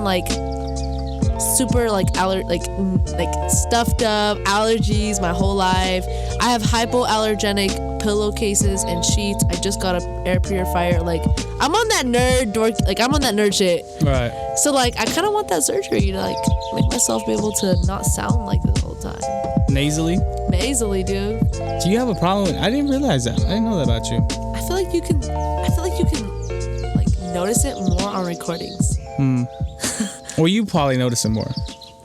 been like super like stuffed up, allergies my whole life. I have hypoallergenic pillowcases and sheets. I just got an air purifier. Like I'm on that nerd shit. Right. So like I kind of want that surgery to like make myself be able to not sound like this all the time. Nasally, dude. Do you have a problem with? I didn't realize that. I didn't know that about you. I feel like you can like notice it more on recordings. Well, you probably notice it more.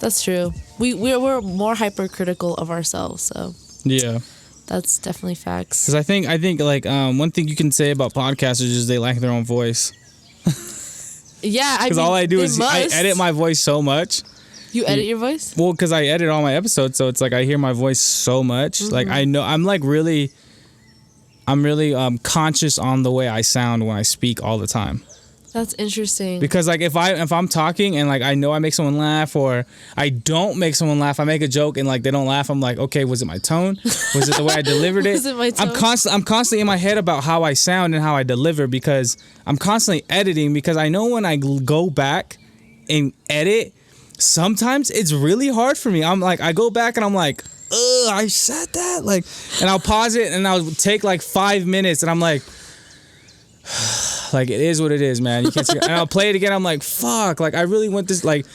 That's true. We're more hypercritical of ourselves, so yeah, that's definitely facts. Because I think like one thing you can say about podcasters is they lack their own voice. Yeah, because all I do is I edit my voice so much. You edit your voice? Well, because I edit all my episodes, so it's like I hear my voice so much. Mm-hmm. Like I know I'm really conscious on the way I sound when I speak all the time. That's interesting. Because like if I'm talking and like I know I make someone laugh or I don't make someone laugh, I make a joke and like they don't laugh, I'm like, okay, was it my tone? Was it the way I delivered it? Was it my tone? I'm constantly in my head about how I sound and how I deliver because I'm constantly editing because I know when I go back and edit, sometimes it's really hard for me. I'm like, I go back and I'm like, ugh, I said that, like, and I'll pause it and I'll take like 5 minutes and I'm like, like it is what it is, man. You can't. And I'll play it again. I'm like, fuck, like I really want this. Like,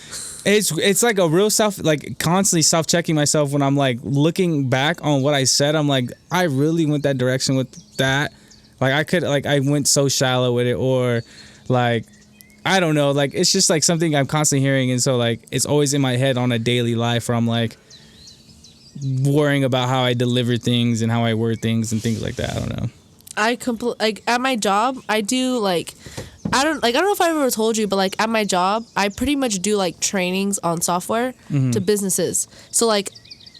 it's like a real constantly self-checking myself when I'm like looking back on what I said. I'm like, I really went that direction with that. Like I went so shallow with it, or like. I don't know, like it's just like something I'm constantly hearing, and so like it's always in my head on a daily life where I'm like worrying about how I deliver things and how I word things and things like that. I don't know. Like at my job, I do like I don't know if I ever told you, but like at my job, I pretty much do like trainings on software to businesses. So like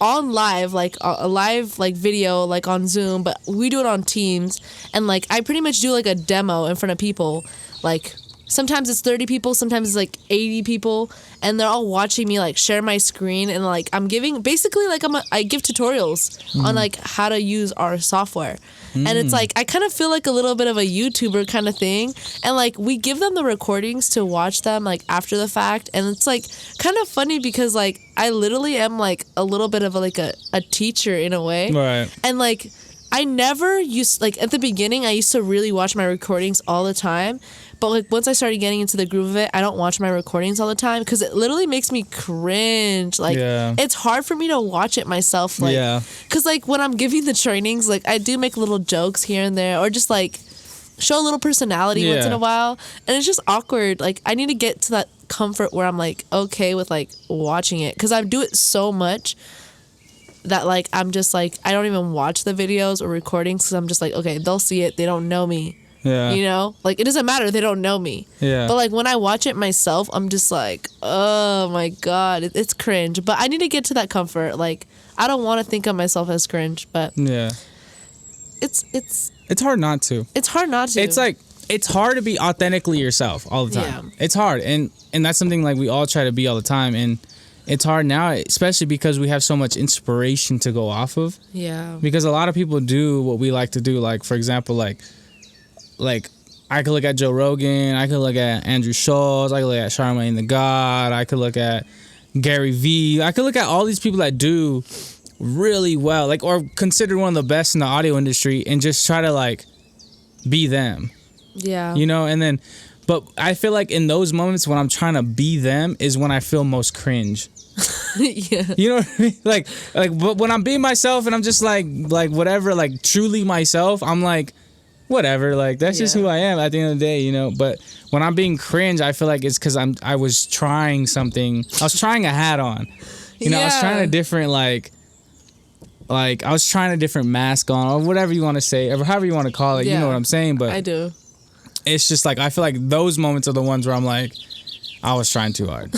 on live, like a live like video, like on Zoom, but we do it on Teams, and like I pretty much do like a demo in front of people, like. Sometimes it's 30 people, sometimes it's like 80 people, and they're all watching me like share my screen, and like I'm giving basically like I give tutorials on like how to use our software. And it's like I kind of feel like a little bit of a YouTuber kind of thing, and like we give them the recordings to watch them like after the fact, and it's like kind of funny because like I literally am like a little bit of like a teacher in a way. Right. And like I never used, like at the beginning I used to really watch my recordings all the time. But like once I started getting into the groove of it, I don't watch my recordings all the time because it literally makes me cringe. Like it's hard for me to watch it myself. Like, because like when I'm giving the trainings, like I do make little jokes here and there, or just like show a little personality once in a while, and it's just awkward. Like I need to get to that comfort where I'm like okay with like watching it, because I do it so much that like I'm just like I don't even watch the videos or recordings because I'm just like okay, they'll see it, they don't know me. Yeah. You know? Like, it doesn't matter. They don't know me. Yeah. But, like, when I watch it myself, I'm just like, oh, my God. It's cringe. But I need to get to that comfort. Like, I don't want to think of myself as cringe, but... Yeah. It's hard not to. It's hard not to. It's, like, it's hard to be authentically yourself all the time. Yeah. It's hard. And that's something, like, we all try to be all the time. And it's hard now, especially because we have so much inspiration to go off of. Yeah. Because a lot of people do what we like to do. Like, for example, like I could look at Joe Rogan, I could look at Andrew Schultz, I could look at Charlamagne the God, I could look at Gary Vee, I could look at all these people that do really well, like, or considered one of the best in the audio industry, and just try to like be them. Yeah. You know, and then, but I feel like in those moments when I'm trying to be them is when I feel most cringe. Yeah. You know what I mean? Like, but when I'm being myself and I'm just like whatever, like truly myself, I'm like, whatever, like that's just who I am at the end of the day, you know. But when I'm being cringe, I feel like it's because I was trying something. I was trying a hat on, you know. I was trying a different like I was trying a different mask on, or whatever you want to say, or however you want to call it. You know what I'm saying? But I do. It's just like I feel like those moments are the ones where I'm like, I was trying too hard.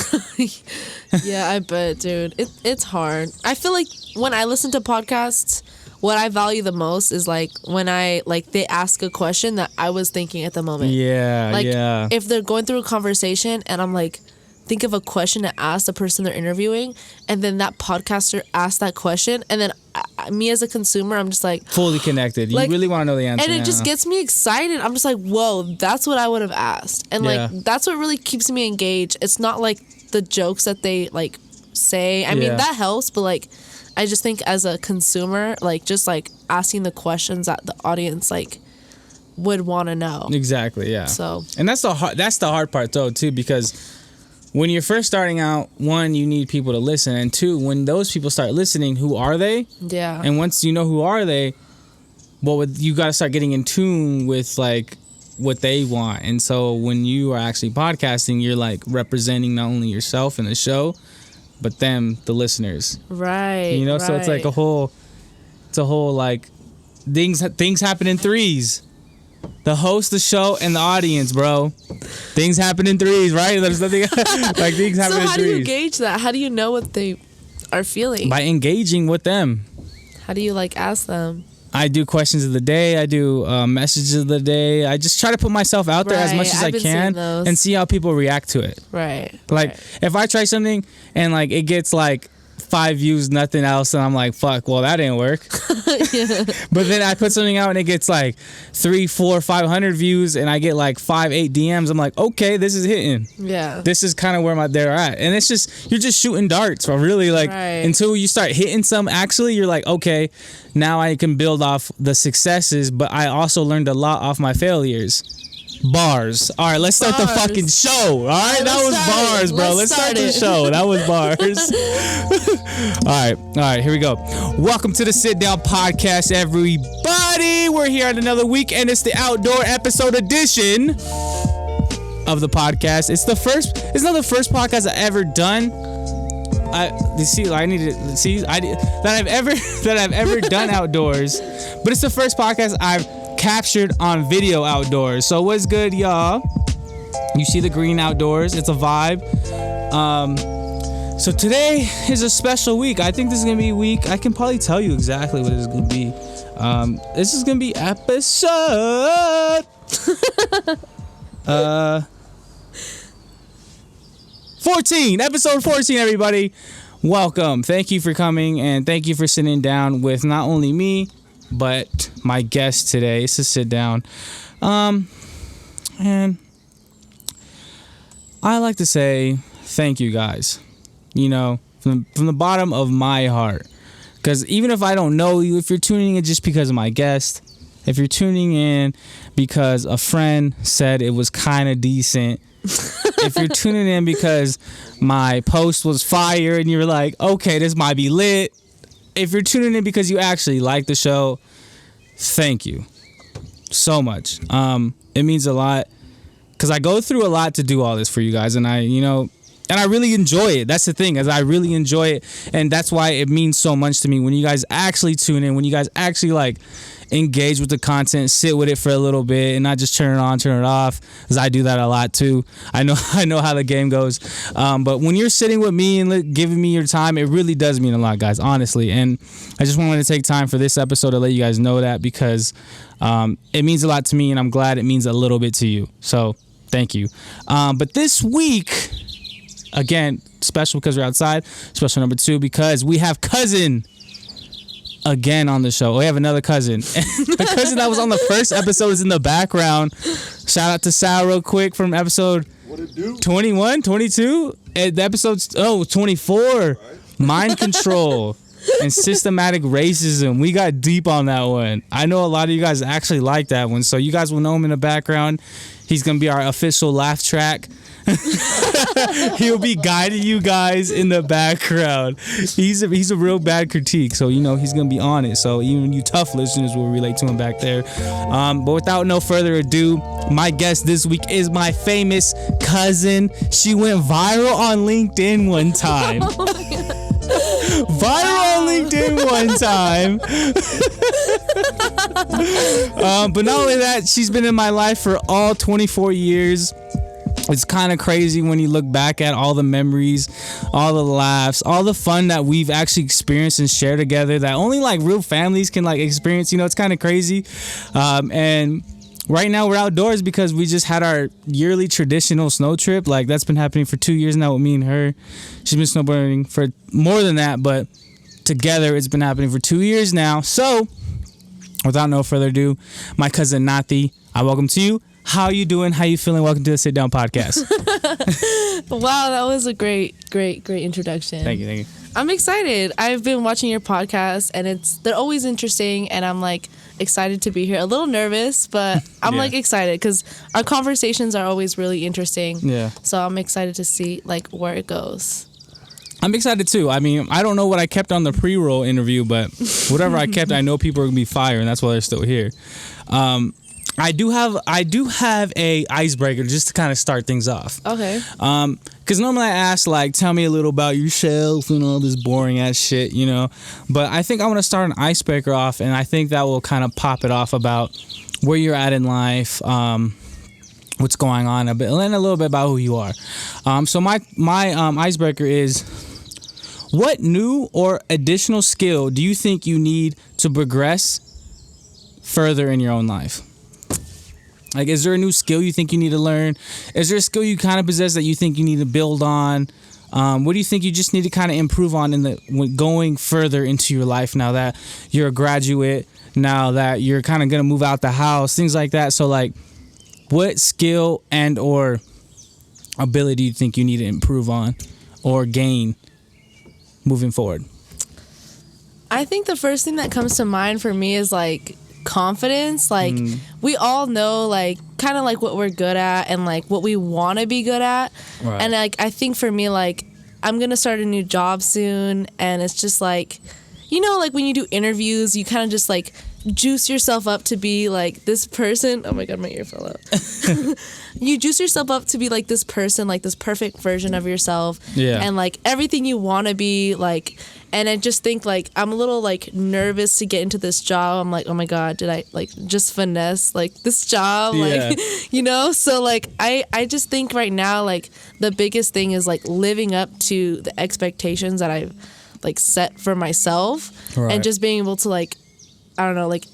Yeah, I bet, dude. It's hard. I feel like when I listen to podcasts, what I value the most is like when they ask a question that I was thinking at the moment. Yeah, like, if they're going through a conversation and I'm like, think of a question to ask the person they're interviewing, and then that podcaster asks that question, and then me as a consumer, I'm just like fully connected. You really want to know the answer. And it just gets me excited. I'm just like, whoa, that's what I would have asked. And like, that's what really keeps me engaged. It's not like the jokes that they like say. I mean, that helps, but like, I just think as a consumer, like just like asking the questions that the audience like would want to know. Exactly. Yeah. So, and that's the hard part though too, because when you're first starting out, one, you need people to listen, and two, when those people start listening, who are they? Yeah. And once you know who are they, well, you got to start getting in tune with like what they want. And so when you are actually podcasting, you're like representing not only yourself in the show, but them, the listeners. Right. You know, right. so it's like a whole like things happen in threes. The host, the show, and the audience, bro. Things happen in threes, right? There's nothing like things happen in threes. So how do you gauge that? How do you know what they are feeling? By engaging with them. How do you like ask them? I do questions of the day. I do messages of the day. I just try to put myself out there as much as I can and see how people react to it. Right. Like if I try something and like it gets like 5 views, nothing else, and I'm like, fuck, well, that didn't work. But then I put something out and it gets like 300, 400, 500 views and I get like 5, 8 DMs. I'm like, okay, this is hitting. Yeah. This is kind of where they're at. And it's just, you're just shooting darts, or really like until you start hitting some, actually, you're like, okay, now I can build off the successes, but I also learned a lot off my failures. Bars. All right, let's start the fucking show. All right, that was bars, bro. Let's start the show. That was bars. All right, here we go. Welcome to the Sit Down podcast, everybody. We're here at another week, and it's the outdoor episode edition of the podcast. It's not the first podcast I've ever done. that I've ever done outdoors, but it's the first podcast I've captured on video outdoors. So what's good, y'all? You see the green outdoors. It's a vibe. So today is a special week. I think this is gonna be a week. I can probably tell you exactly what it's gonna be. This is gonna be episode 14. Episode 14, everybody. Welcome. Thank you for coming, and thank you for sitting down with not only me, but my guest today. It's a sit down. And I like to say thank you guys, you know, from the bottom of my heart. Because even if I don't know you, if you're tuning in just because of my guest, if you're tuning in because a friend said it was kind of decent, if you're tuning in because my post was fire and you're like, okay, this might be lit. If you're tuning in because you actually like the show, thank you so much. It means a lot because I go through a lot to do all this for you guys, and I really enjoy it. That's the thing, is I really enjoy it, and that's why it means so much to me when you guys actually tune in, when you guys actually like engage with the content, sit with it for a little bit, and not just turn it on, turn it off, because I do that a lot too. I know how the game goes, but when you're sitting with me and giving me your time, it really does mean a lot, guys, honestly. And I just wanted to take time for this episode to let you guys know that, because it means a lot to me, and I'm glad it means a little bit to you. So thank you. But this week, again, special because we're outside. Special number 2 because we have cousin again on the show. We have another cousin. The cousin that was on the first episode is in the background. Shout out to Sal real quick from episode 21, 22. And the episode's 24. Right. Mind control and systematic racism. We got deep on that one. I know a lot of you guys actually like that one. So you guys will know him in the background. He's going to be our official laugh track. He'll be guiding you guys in the background. He's a real bad critique, so he's gonna be on it. So even you tough listeners will relate to him back there. But without no further ado, my guest this week is my famous cousin. She went viral on LinkedIn one time. Viral on LinkedIn one time. But not only that, she's been in my life for all 24 years. It's kind of crazy when you look back at all the memories, all the laughs, all the fun that we've actually experienced and shared together that only like real families can like experience. It's kind of crazy. And right now we're outdoors because we just had our yearly traditional snow trip. Like that's been happening for 2 years now with me and her. She's been snowboarding for more than that, but together. It's been happening for 2 years now. So, without no further ado, my cousin Nathi, I welcome to you. How you doing? How you feeling? Welcome to the Sit Down podcast. Wow, that was a great introduction. Thank you. I'm excited. I've been watching your podcast, and they're always interesting, and I'm like excited to be here. A little nervous, but I'm like excited because our conversations are always really interesting. Yeah. So I'm excited to see like where it goes. I'm excited too. I mean, I don't know what I kept on the pre-roll interview, but whatever I kept, I know people are gonna be fire, and that's why they're still here. I do have a icebreaker just to kind of start things off. Okay. Because normally I ask like, tell me a little about yourself and all this boring ass shit, you know. But I think I want to start an icebreaker off, and I think that will kind of pop it off about where you're at in life, what's going on a bit, and a little bit about who you are. So my icebreaker is, what new or additional skill do you think you need to progress further in your own life? Like, is there a new skill you think you need to learn? Is there a skill you kind of possess that you think you need to build on? What do you think you just need to kind of improve on when going further into your life now that you're a graduate, now that you're kind of going to move out the house, things like that? So, like, what skill and or ability do you think you need to improve on or gain moving forward? I think the first thing that comes to mind for me is, like, confidence. Like we all know like kind of like what we're good at and like what we want to be good at, right. And like I think for me, like I'm gonna start a new job soon, and it's just like, you know, like when you do interviews, you kind of just like juice yourself up to be like this person. Oh my god, my ear fell out. You juice yourself up to be like this person, like this perfect version of yourself, and like everything you want to be like. And I just think, like, I'm a little, like, nervous to get into this job. I'm like, oh, my God, did I, like, just finesse, like, this job? Yeah. Like, you know? So, like, I just think right now, like, the biggest thing is, like, living up to the expectations that I've, like, set for myself. Right. And just being able to, like, I don't know, like,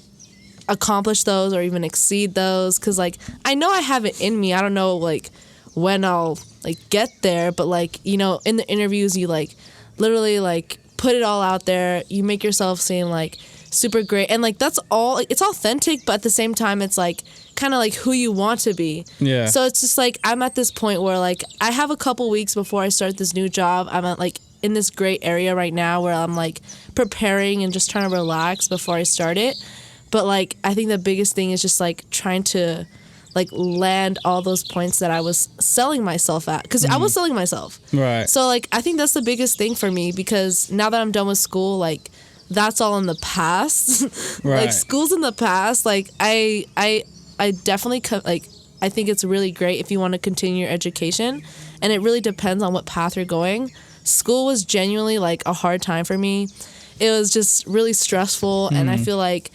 accomplish those or even exceed those. Because, like, I know I have it in me. I don't know, like, when I'll, like, get there. But, like, you know, in the interviews, you, like, literally, like, put it all out there. You make yourself seem like super great, and like that's all. It's authentic, but at the same time, it's like kind of like who you want to be. Yeah. So it's just like I'm at this point where like I have a couple weeks before I start this new job. I'm at like in this great area right now where I'm like preparing and just trying to relax before I start it. But like I think the biggest thing is just like trying to like land all those points that I was selling myself at, because I was selling myself. Right. So like I think that's the biggest thing for me, because now that I'm done with school, like that's all in the past. Right. Like school's in the past. Like I definitely like I think it's really great if you want to continue your education, and it really depends on what path you're going. School was genuinely like a hard time for me. It was just really stressful, and I feel like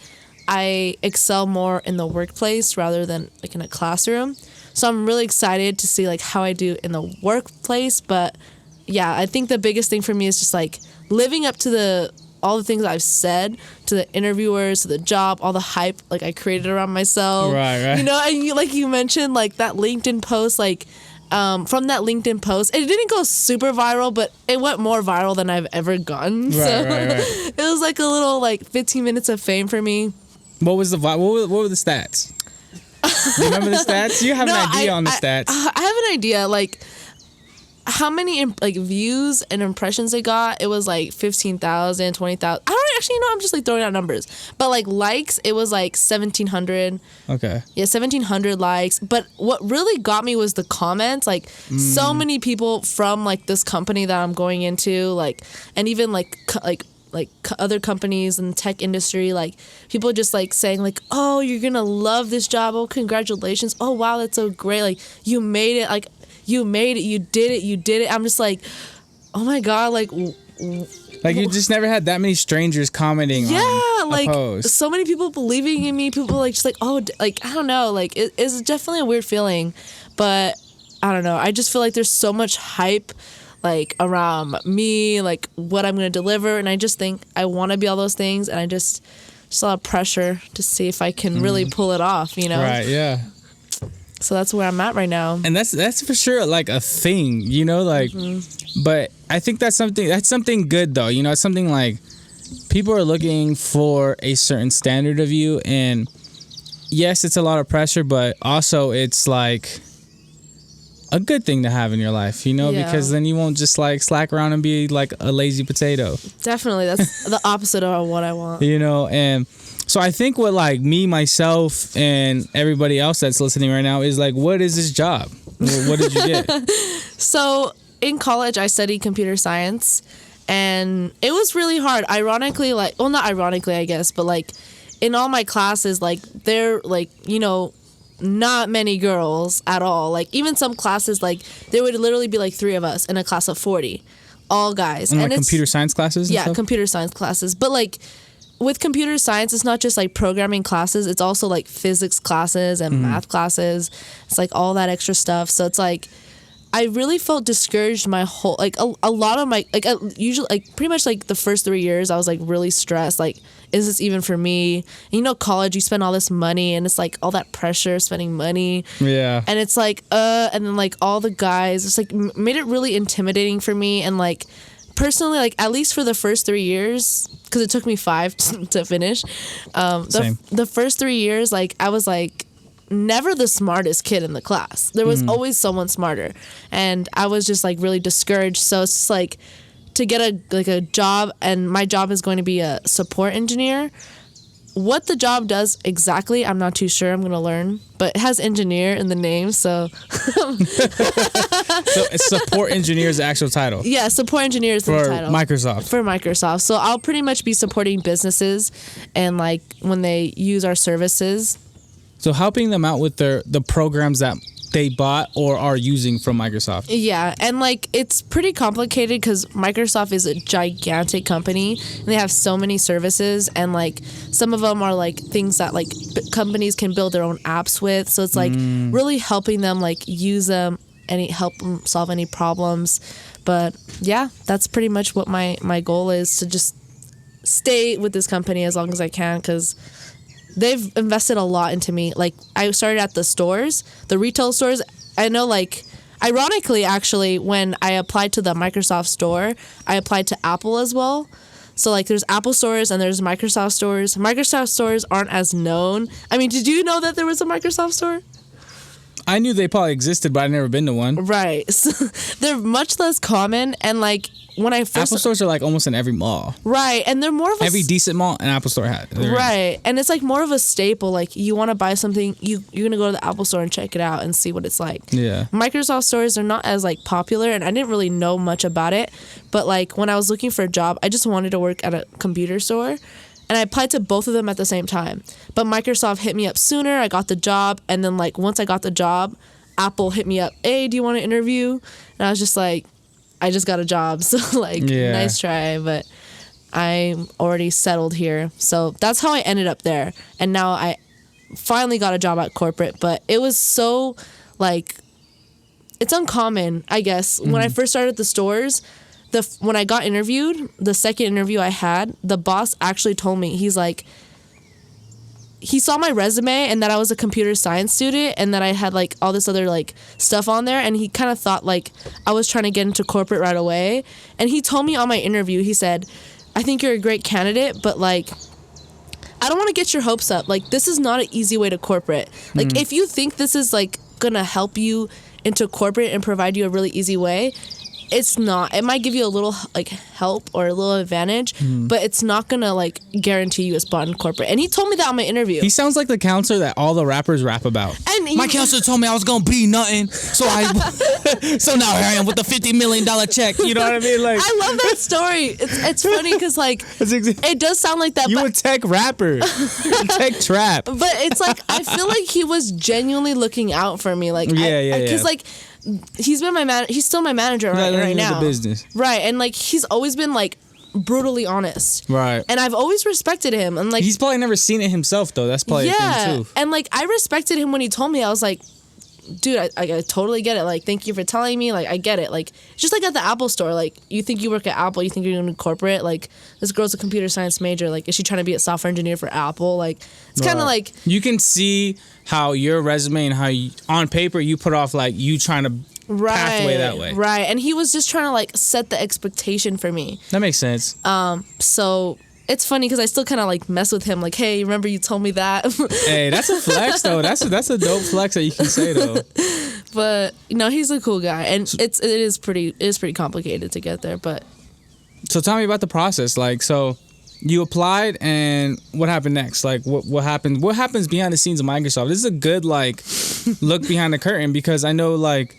I excel more in the workplace rather than like in a classroom. So I'm really excited to see like how I do in the workplace. But yeah, I think the biggest thing for me is just like living up to all the things I've said to the interviewers, to the job, all the hype like I created around myself. Right. You know, and you mentioned like that LinkedIn post, like from that LinkedIn post, it didn't go super viral, but it went more viral than I've ever gotten. Right. It was like a little like 15 minutes of fame for me. What were the stats? Do you remember the stats? You have an idea on the stats. I have an idea, like how many like views and impressions they got. It was like 15,000, 20,000. I don't actually know. I'm just like throwing out numbers. But like likes, it was like 1,700. Okay. Yeah, 1,700 likes. But what really got me was the comments. Like so many people from like this company that I'm going into, like, and even like other companies in the tech industry, like people just like saying like, oh, you're gonna love this job, oh, congratulations, oh wow, that's so great, like you made it, you did it. I'm just like, oh my god, like you just never had that many strangers commenting on like a post. So many people believing in me, people like just like, oh, like I don't know, like it's definitely a weird feeling, but I don't know, I just feel like there's so much hype like around me, like what I'm gonna deliver, and I just think I want to be all those things, and I just a lot of pressure to see if I can really pull it off, you know? Right. Yeah. So that's where I'm at right now, and that's for sure like a thing, you know, like. But I think that's something good though, you know. It's something like people are looking for a certain standard of you, and yes, it's a lot of pressure, but also it's like a good thing to have in your life, you know, because then you won't just like slack around and be like a lazy potato. Definitely. That's the opposite of what I want. You know, and so I think what like me, myself, and everybody else that's listening right now is like, what is this job? What did you get? So in college, I studied computer science, and it was really hard. Ironically, like, well, not ironically, I guess, but like in all my classes, like they're like, you know, not many girls at all. Like even some classes, like there would literally be like 3 of us in a class of 40, all guys. And like computer science classes? Yeah, computer science classes. But like with computer science, it's not just like programming classes. It's also like physics classes and math classes. It's like all that extra stuff. So it's like I really felt discouraged my whole, like a lot of my, like usually like pretty much like the first 3 years I was like really stressed. Like, is this even for me? And you know, college, you spend all this money and it's like all that pressure spending money. Yeah. And it's like, and then like all the guys, it's like made it really intimidating for me. And like personally, like at least for the first 3 years, because it took me 5 to finish. The first 3 years, like I was like never the smartest kid in the class. There was always someone smarter, and I was just like really discouraged. So it's just like to get a job, and my job is going to be a support engineer. What the job does exactly, I'm not too sure. I'm going to learn, but it has engineer in the name, so. So support engineer is the actual title. Yeah, support engineer is the title. Microsoft. For Microsoft. So I'll pretty much be supporting businesses and like when they use our services. So helping them out with the programs that they bought or are using from Microsoft. Yeah, and like it's pretty complicated because Microsoft is a gigantic company and they have so many services, and like some of them are like things that like companies can build their own apps with. So it's like really helping them like use them and help them solve any problems. But yeah, that's pretty much what my goal is, to just stay with this company as long as I can, because they've invested a lot into me. Like I started at the stores, the retail stores. I know, like, ironically, actually, when I applied to the Microsoft store, I applied to Apple as well. So like there's Apple stores and there's Microsoft stores. Microsoft stores aren't as known. I mean, did you know that there was a Microsoft store? I knew they probably existed, but I've never been to one. Right. So they're much less common, and like when I first... Apple stores are like almost in every mall. Right, and they're more of a... Every decent mall, an Apple store had. Right, and it's like more of a staple. Like you want to buy something, you're going to go to the Apple store and check it out and see what it's like. Yeah. Microsoft stores are not as like popular, and I didn't really know much about it. But like when I was looking for a job, I just wanted to work at a computer store. And I applied to both of them at the same time. But Microsoft hit me up sooner. I got the job. And then, like, once I got the job, Apple hit me up. Hey, do you want to interview? And I was just like, I just got a job. So, like, nice try. But I'm already settled here. So that's how I ended up there. And now I finally got a job at corporate. But it was so, like, it's uncommon, I guess. When I first started at the stores... When I got interviewed, the second interview I had, the boss actually told me, he's like, he saw my resume and that I was a computer science student and that I had like all this other like stuff on there, and he kind of thought like I was trying to get into corporate right away. And he told me on my interview, he said, I think you're a great candidate, but like I don't want to get your hopes up. Like, this is not an easy way to corporate. Like, if you think this is like gonna help you into corporate and provide you a really easy way, it's not. It might give you a little like help or a little advantage, but it's not gonna like guarantee you a spot in corporate. And he told me that on my interview. He sounds like the counselor that all the rappers rap about. And my counselor told me I was gonna be nothing, so so now here I am with a $50 million check. You know what I mean? Like, I love that story. It's funny because like it does sound like that. You a tech rapper, tech trap. But it's like I feel like he was genuinely looking out for me. Like because like. He's been he's still my manager right now. The business. Right, and like he's always been like brutally honest. Right. And I've always respected him, and like he's probably never seen it himself though. That's probably a thing too. And like I respected him when he told me. I was like, dude, I totally get it. Like, thank you for telling me. Like, I get it. Like, just like at the Apple store. Like, you think you work at Apple, you think you're going to corporate. Like, this girl's a computer science major. Like, is she trying to be a software engineer for Apple? Like, it's kind of like... You can see how your resume and how you, on paper you put off, like, you trying to pathway that way. Right. And he was just trying to, like, set the expectation for me. That makes sense. So... it's funny because I still kind of like mess with him. Like, hey, remember you told me that? Hey, that's a flex though. That's a dope flex that you can say though. But he's a cool guy, and it is pretty complicated to get there. But so tell me about the process. Like, so you applied, and what happened next? Like, what happened? What happens behind the scenes of Microsoft? This is a good like look behind the curtain, because I know like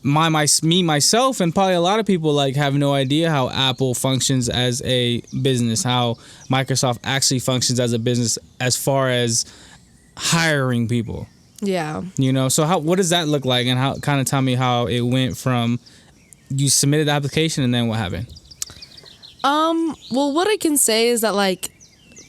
myself and probably a lot of people like have no idea how Apple functions as a business, how Microsoft actually functions as a business as far as hiring people. Yeah. So what does that look like, and how kind of tell me how it went from you submitted the application and then what happened? Well, what I can say is that like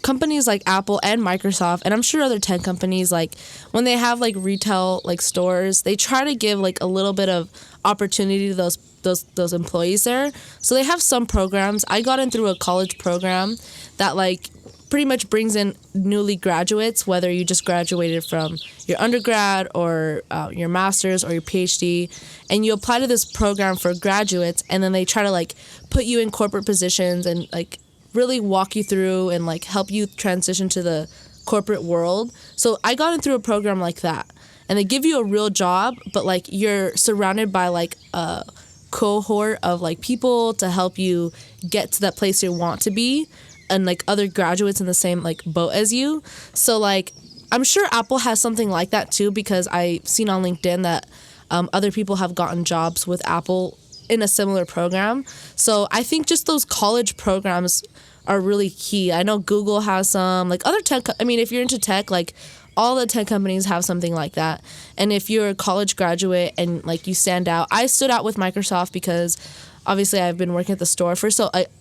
companies like Apple and Microsoft, and I'm sure other tech companies, like when they have like retail like stores, they try to give like a little bit of opportunity to those employees there. So they have some programs. I got in through a college program that like pretty much brings in newly graduates, whether you just graduated from your undergrad or your master's or your PhD, and you apply to this program for graduates, and then they try to like put you in corporate positions and like really walk you through and like help you transition to the corporate world. So I got in through a program like that, and they give you a real job, but like you're surrounded by like a cohort of like people to help you get to that place you want to be, and like other graduates in the same like boat as you. So like I'm sure Apple has something like that too, because I've seen on LinkedIn that other people have gotten jobs with Apple in a similar program. So I think just those college programs are really key. I know Google has some, like other tech, I mean, if you're into tech, like all the tech companies have something like that. And if you're a college graduate and like you stand out, I stood out with Microsoft because obviously I've been working at the store for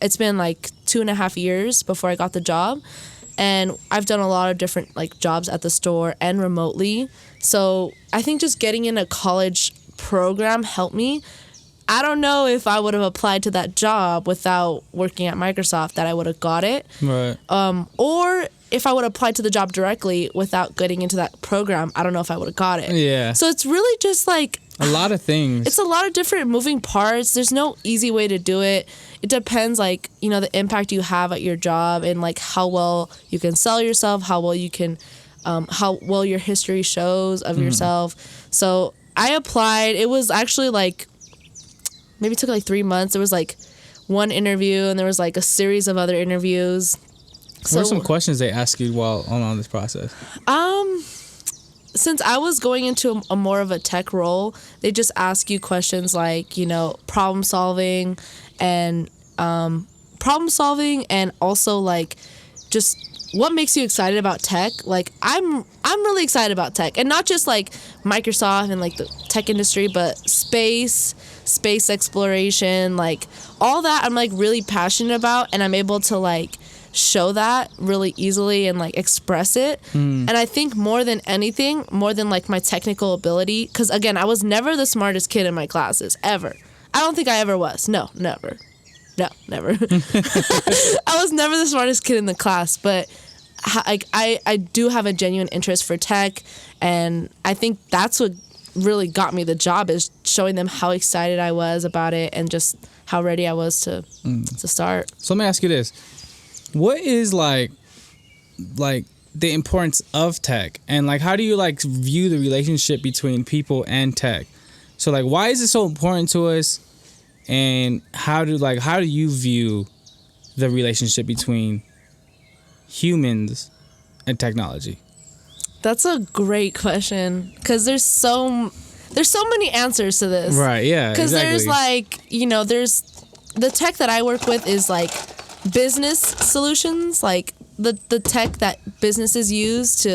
it's been like 2.5 years before I got the job, and I've done a lot of different like jobs at the store and remotely. So I think just getting in a college program helped me. I don't know if I would have applied to that job without working at Microsoft that I would have got it. Right. Or if I would have applied to the job directly without getting into that program, I don't know if I would have got it. Yeah. So it's really just like a lot of things. It's a lot of different moving parts. There's no easy way to do it. It depends, like, the impact you have at your job and like how well you can sell yourself, how well you can, how well your history shows of yourself. So I applied. It was actually like, maybe it took like 3 months. There was like one interview and there was like a series of other interviews. What are some questions they ask you while on this process? Since I was going into a more of a tech role, they just ask you questions like, problem solving and also like just what makes you excited about tech. Like I'm really excited about tech, and not just like Microsoft and like the tech industry, but space exploration, like all that I'm like really passionate about, and I'm able to like show that really easily and like express it. And I think more than anything, more than like my technical ability, because again, I was never the smartest kid in my classes ever. I don't think I ever was. No, never. I was never the smartest kid in the class, but I do have a genuine interest for tech, and I think that's what really got me the job, is showing them how excited I was about it and just how ready I was to start. So let me ask you this. What is like the importance of tech, and like how do you like view the relationship between people and tech? So like why is it so important to us, and how do you view the relationship between humans and technology? That's a great question, because there's so many answers to this. Right, yeah. Because exactly. there's like, there's the tech that I work with is like business solutions, like the tech that businesses use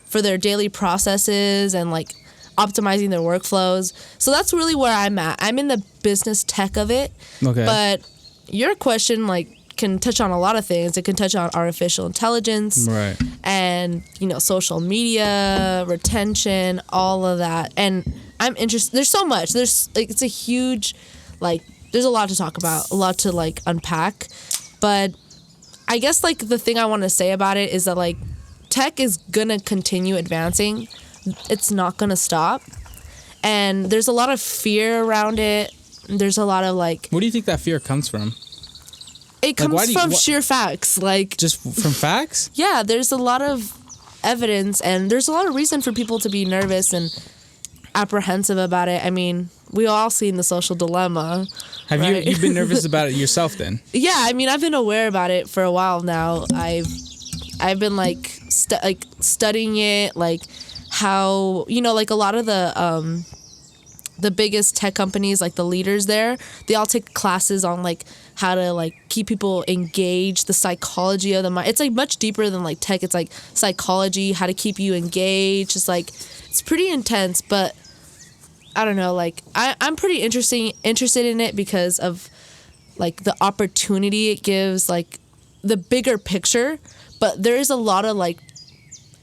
for their daily processes and like optimizing their workflows. So that's really where I'm at. I'm in the business tech of it. Okay. But your question like can touch on a lot of things. It can touch on artificial intelligence, right, and social media, retention, all of that. And I'm interested. There's so much. There's like it's a huge there's a lot to talk about, a lot to like unpack. But I guess like the thing I want to say about it is that like tech is gonna continue advancing. It's not gonna stop. And there's a lot of fear around it. There's a lot of like... Where do you think that fear comes from? It comes from sheer facts. Like, just from facts? Yeah, there's a lot of evidence, and there's a lot of reason for people to be nervous and apprehensive about it. I mean, we all seen The Social Dilemma. Have right? you've been nervous about it yourself then? Yeah, I mean, I've been aware about it for a while now. I've been like studying it, like how, you know, like a lot of the biggest tech companies, like the leaders there, they all take classes on like how to like keep people engaged, the psychology of the mind. It's like much deeper than like tech. It's like psychology, how to keep you engaged. It's like, it's pretty intense, but I don't know, like I'm pretty interested in it because of like the opportunity it gives, like the bigger picture. But there is a lot of like,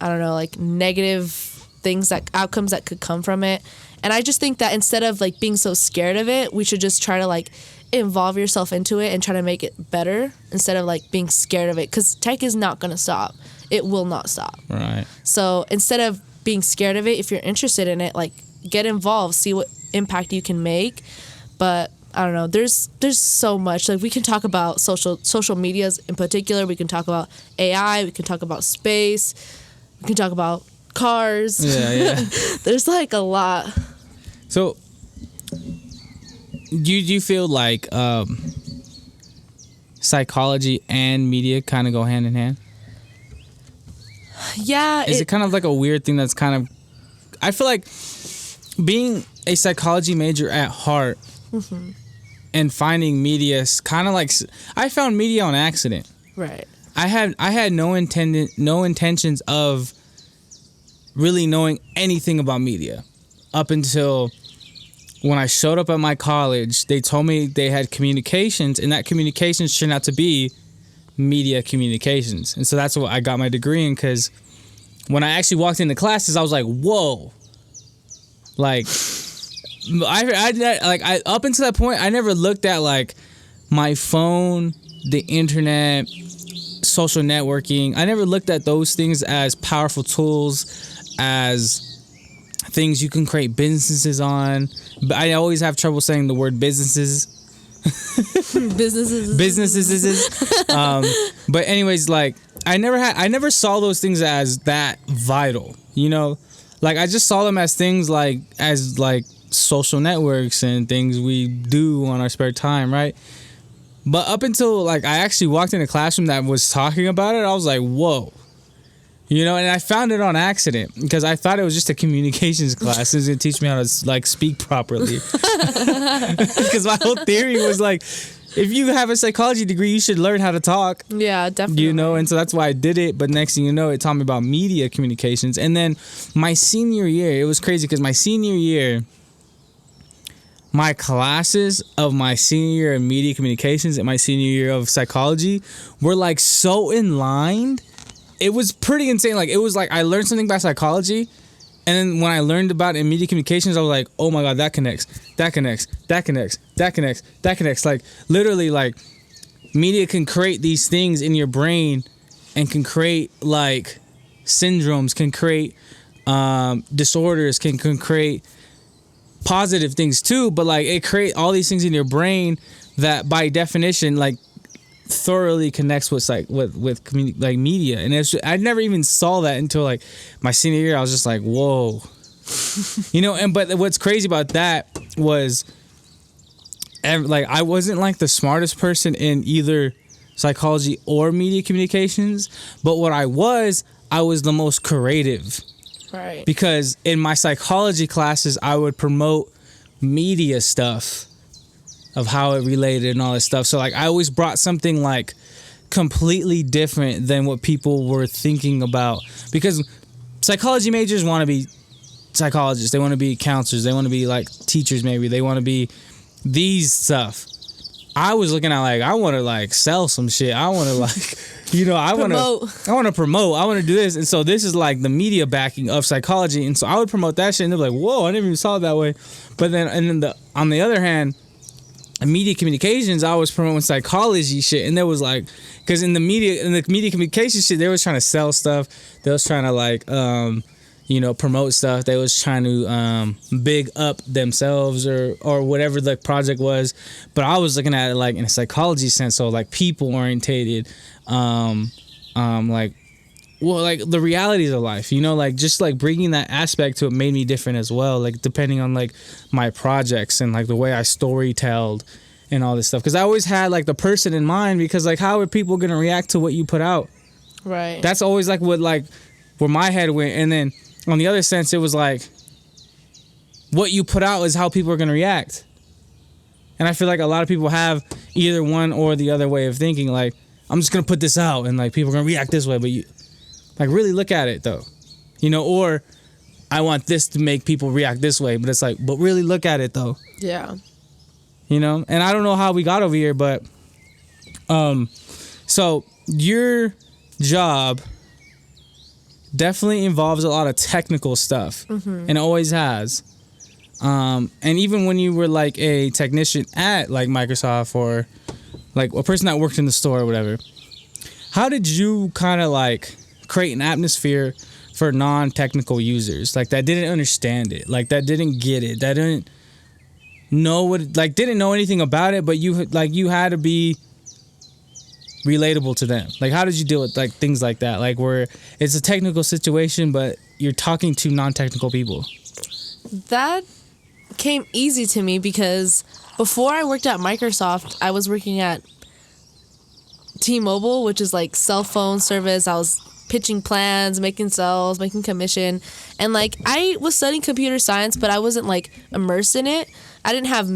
I don't know, like negative things, that outcomes that could come from it. And I just think that instead of like being so scared of it, we should just try to like involve yourself into it and try to make it better instead of like being scared of it, because tech is not going to stop. It will not stop. Right. So instead of being scared of it, if you're interested in it, like get involved, see what impact you can make. But I don't know, there's so much. Like we can talk about social medias in particular. We can talk about AI. We can talk about space. We can talk about cars. Yeah. There's like a lot. So do you feel like psychology and media kind of go hand in hand? Yeah. Is it kind of like a weird thing that's kind of... I feel like being a psychology major at heart and finding media is kind of like... I found media on accident. Right. I had no intentions of really knowing anything about media up until when I showed up at my college. They told me they had communications, and that communications turned out to be media communications. And so that's what I got my degree in, because when I actually walked into classes, I was like, whoa. Like, I up until that point, I never looked at like my phone, the internet, social networking. I never looked at those things as powerful tools, as things you can create businesses on. But I always have trouble saying the word businesses. businesses. But anyways, like I never saw those things as that vital, you know? Like I just saw them as things like social networks and things we do on our spare time, right? But up until like I actually walked in a classroom that was talking about it, I was like, whoa. You know, and I found it on accident because I thought it was just a communications class. It was going to teach me how to like speak properly. Because my whole theory was like, if you have a psychology degree, you should learn how to talk. Yeah, definitely. You know, and so that's why I did it. But next thing you know, it taught me about media communications. And then my senior year, it was crazy because my senior year, my classes of my senior year of media communications and my senior year of psychology were like so in line. It was pretty insane. Like it was like I learned something about psychology, and then when I learned about it in media communications, I was like, oh my god, that connects. Like literally, like media can create these things in your brain, and can create like syndromes, can create disorders, can create positive things too. But like it create all these things in your brain that by definition like thoroughly connects with like with like media. And it's I never even saw that until like my senior year. I was just like, whoa. You know, and but what's crazy about that was like I wasn't like the smartest person in either psychology or media communications, but what I was the most creative. Right. Because in my psychology classes I would promote media stuff of how it related and all this stuff. So like I always brought something like completely different than what people were thinking about, because psychology majors want to be psychologists, they want to be counselors, they want to be like teachers, maybe they want to be these stuff. I was looking at like I want to like sell some shit. I want to like, you know, I want to promote. I want to do this. And so this is like the media backing of psychology. And so I would promote that shit and they're like, whoa, I never even saw it that way. But then on the other hand, media communications, I was promoting psychology shit, and there was like, because in the media communications shit, they was trying to sell stuff. They was trying to like, promote stuff. They was trying to big up themselves or whatever the project was. But I was looking at it like in a psychology sense, so like people orientated, like the realities of life, like just like bringing that aspect to it made me different as well. Like depending on like my projects and like the way I storytelled and all this stuff. Because I always had like the person in mind, because like how are people gonna react to what you put out? Right. That's always like where my head went. And then on the other sense, it was like what you put out is how people are gonna react. And I feel like a lot of people have either one or the other way of thinking. Like, I'm just gonna put this out and like people are gonna react this way, but you like really look at it though, or I want this to make people react this way, but it's like, but really look at it though. Yeah. And I don't know how we got over here, but so your job definitely involves a lot of technical stuff, and always has. And even when you were like a technician at like Microsoft or like a person that worked in the store or whatever, how did you kind of like create an atmosphere for non-technical users, like that didn't understand it, like that didn't get it, that didn't know didn't know anything about it, but you had to be relatable to them? Like, how did you deal with like things like that, like where it's a technical situation but you're talking to non-technical people? That came easy to me because before I worked at Microsoft, I was working at T-Mobile, which is like cell phone service. I was pitching plans, making sales, making commission, and like I was studying computer science, but I wasn't like immersed in it. I didn't have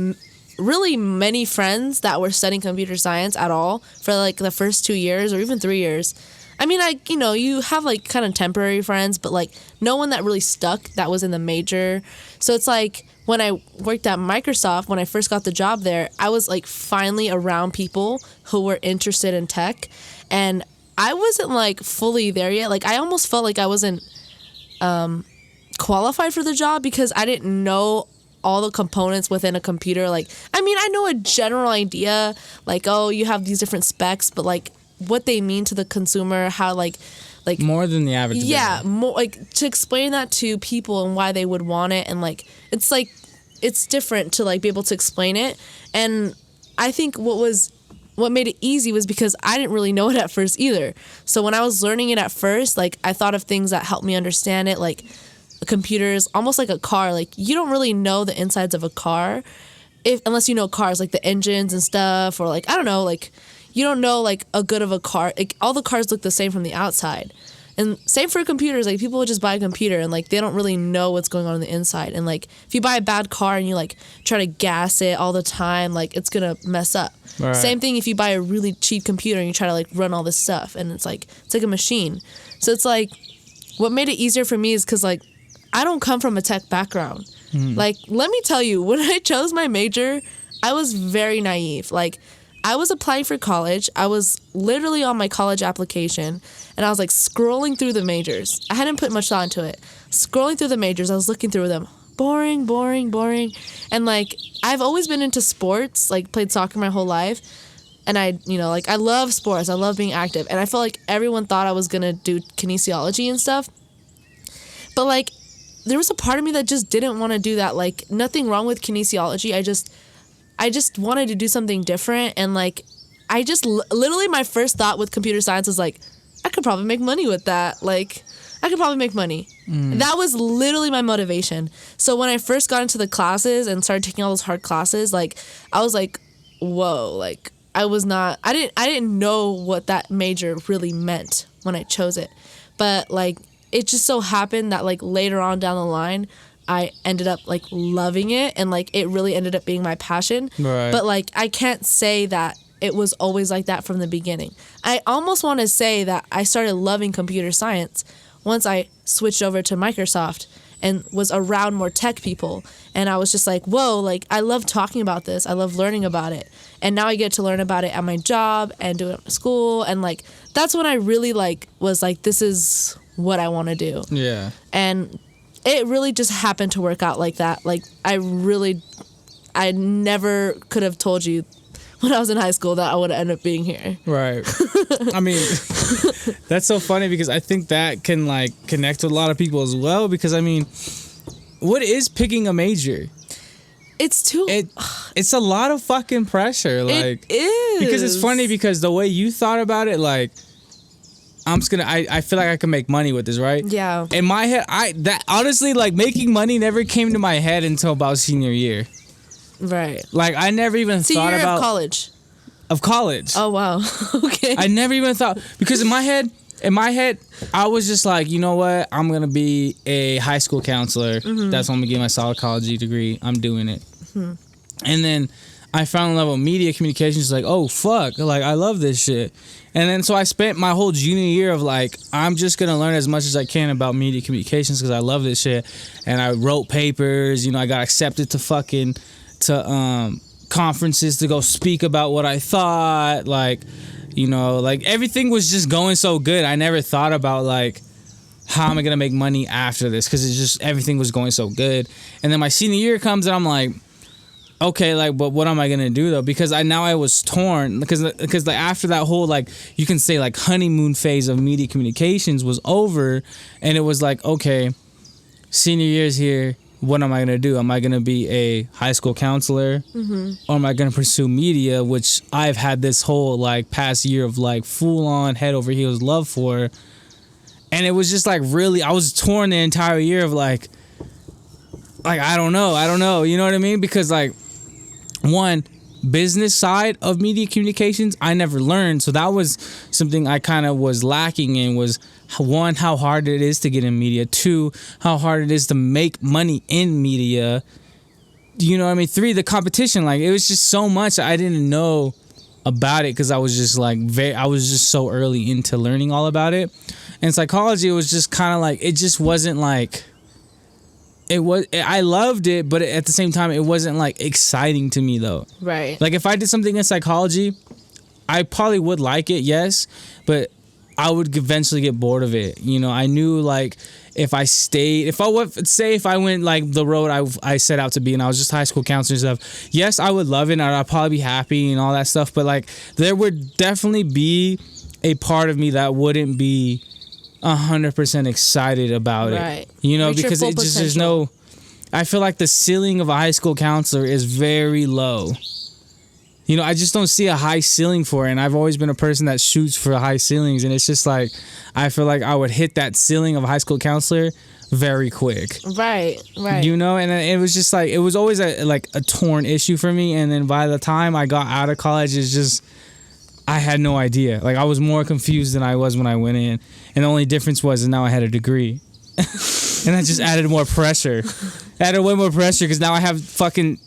really many friends that were studying computer science at all for like the first 2 years or even 3 years. I mean, like, you have like kind of temporary friends, but like no one that really stuck that was in the major. So it's like when I worked at Microsoft, when I first got the job there, I was like finally around people who were interested in tech, and I wasn't like fully there yet. Like I almost felt like I wasn't qualified for the job because I didn't know all the components within a computer. Like, I mean, I know a general idea, like, oh, you have these different specs, but like what they mean to the consumer, how like more than the average. Yeah, more like to explain that to people and why they would want it, and like it's different to like be able to explain it. And I think what made it easy was because I didn't really know it at first either. So when I was learning it at first, like I thought of things that helped me understand it, like a computer is almost like a car. Like you don't really know the insides of a car unless you know cars, like the engines and stuff, or like, I don't know, like you don't know like a good of a car. Like all the cars look the same from the outside. And same for computers. Like people would just buy a computer and like they don't really know what's going on the inside. And like if you buy a bad car and you like try to gas it all the time, like it's gonna mess up. Right. Same thing if you buy a really cheap computer and you try to like run all this stuff, and it's like a machine. So it's like what made it easier for me is because like I don't come from a tech background. Like let me tell you, when I chose my major, I was very naive. Like I was applying for college. I was literally on my college application, and I was like scrolling through the majors. I hadn't put much thought into it. Scrolling through the majors, I was looking through them. Boring. And like I've always been into sports, like played soccer my whole life. And I love sports. I love being active. And I felt like everyone thought I was going to do kinesiology and stuff. But like there was a part of me that just didn't want to do that. Like nothing wrong with kinesiology. I just wanted to do something different. And like I just literally my first thought with computer science was like, I could probably make money with that. Like I could probably make money. That was literally my motivation. So when I first got into the classes and started taking all those hard classes, like I was like, whoa, like I didn't know what that major really meant when I chose it. But like it just so happened that like later on down the line, I ended up like loving it, and like it really ended up being my passion. Right. But like I can't say that it was always like that from the beginning. I almost want to say that I started loving computer science once I switched over to Microsoft and was around more tech people, and I was just like, whoa, like I love talking about this. I love learning about it. And now I get to learn about it at my job and do it at school, and like that's when I really like was like, this is what I want to do. Yeah. And it really just happened to work out like that. Like I never could have told you when I was in high school that I would end up being here. Right. I mean, that's so funny because I think that can like connect with a lot of people as well. Because I mean, what is picking a major? It's a lot of fucking pressure. Like, it is. Because it's funny because the way you thought about it, like, I feel like I can make money with this, right? Yeah. In my head, honestly, like, making money never came to my head until about senior year. Right. Like, I never even thought about college. Of college. Oh wow. Okay. I never even thought, because in my head, I was just like, you know what? I'm gonna be a high school counselor. Mm-hmm. That's when I'm gonna get my psychology degree. I'm doing it. Mm-hmm. And then I found a level of media communications. Like, oh fuck, like I love this shit. And then so I spent my whole junior year of like, I'm just gonna learn as much as I can about media communications because I love this shit. And I wrote papers. You know, I got accepted to conferences to go speak about what I thought. Like, you know, like everything was just going so good. I never thought about like, how am I gonna make money after this? Because it's just everything was going so good. And then my senior year comes and I'm like, okay, like, but what am I gonna do though? Because I was torn because like after that whole like you can say like honeymoon phase of media communications was over, and it was like, okay, senior year's here. What am I gonna do? Am I gonna be a high school counselor, mm-hmm. or am I gonna pursue media, which I've had this whole like past year of like full on head over heels love for, and it was just like really I was torn the entire year of like I don't know, you know what I mean? Because like one, business side of media communications I never learned, so that was something I kind of was lacking in. Was one, how hard it is to get in media. Two, how hard it is to make money in media. You know what I mean? Three, the competition. Like, it was just so much I didn't know about it because I was just like I was just so early into learning all about it. And psychology, it was just kind of like, it just wasn't like, I loved it, but at the same time, it wasn't like exciting to me though. Right. Like if I did something in psychology, I probably would like it, yes, but I would eventually get bored of it. You know, I knew like if I went like the road I set out to be and I was just high school counselor and stuff, yes, I would love it and I'd probably be happy and all that stuff. But like there would definitely be a part of me that wouldn't be 100% excited about it. You know, because it just there's no. I feel like the ceiling of a high school counselor is very low. You know, I just don't see a high ceiling for it. And I've always been a person that shoots for high ceilings. And it's just like, I feel like I would hit that ceiling of a high school counselor very quick. Right. You know, and it was just like, it was always a torn issue for me. And then by the time I got out of college, it's just, I had no idea. Like, I was more confused than I was when I went in. And the only difference was now I had a degree. And that just added more pressure. Added way more pressure because now I have fucking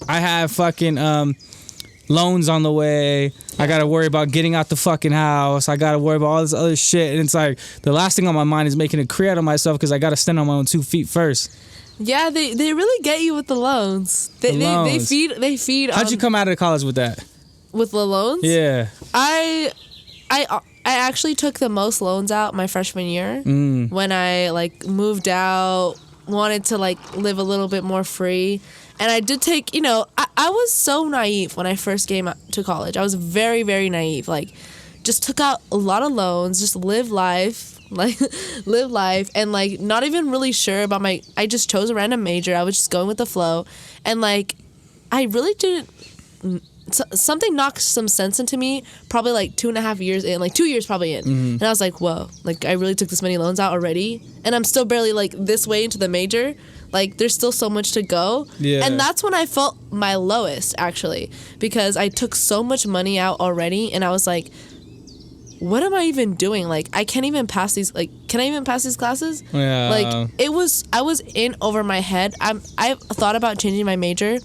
loans on the way. I gotta worry about getting out the fucking house. I gotta worry about all this other shit. And it's like the last thing on my mind is making a career out of myself because I gotta stand on my own 2 feet first. Yeah, they really get you with the loans. They feed. How'd you come out of college with that? With the loans? Yeah. I actually took the most loans out my freshman year when I like moved out, wanted to like live a little bit more free. And I did take, you know, I was so naive when I first came out to college. I was very, very naive. Like, just took out a lot of loans, just live life, and like not even really sure about I just chose a random major. I was just going with the flow. And like, I really didn't, something knocked some sense into me probably like 2.5 years in, like 2 years probably in. Mm-hmm. And I was like, whoa, like I really took this many loans out already. And I'm still barely like this way into the major. Like, there's still so much to go. Yeah. And that's when I felt my lowest, actually, because I took so much money out already, and I was like, what am I even doing? Like, I can't even pass these, like, can I even pass these classes? Yeah. Like, I was in over my head. I thought about changing my major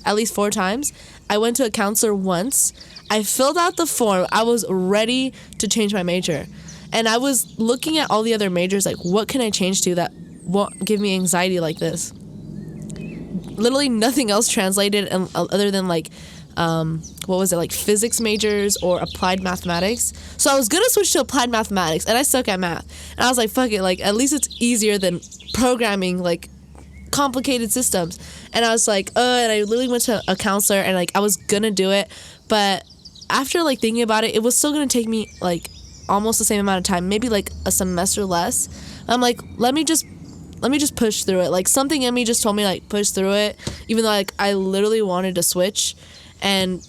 at least 4 times. I went to a counselor once. I filled out the form. I was ready to change my major. And I was looking at all the other majors, like, what can I change to that won't give me anxiety like this? Literally nothing else translated other than like what was it, like physics majors or applied mathematics. So I was gonna switch to applied mathematics and I suck at math, and I was like, fuck it, like at least it's easier than programming like complicated systems. And I was like, and I literally went to a counselor and like I was gonna do it, but after like thinking about it, it was still gonna take me like almost the same amount of time, maybe like a semester less. I'm like, let me just push through it. Like something in me just told me like push through it, even though like I literally wanted to switch, and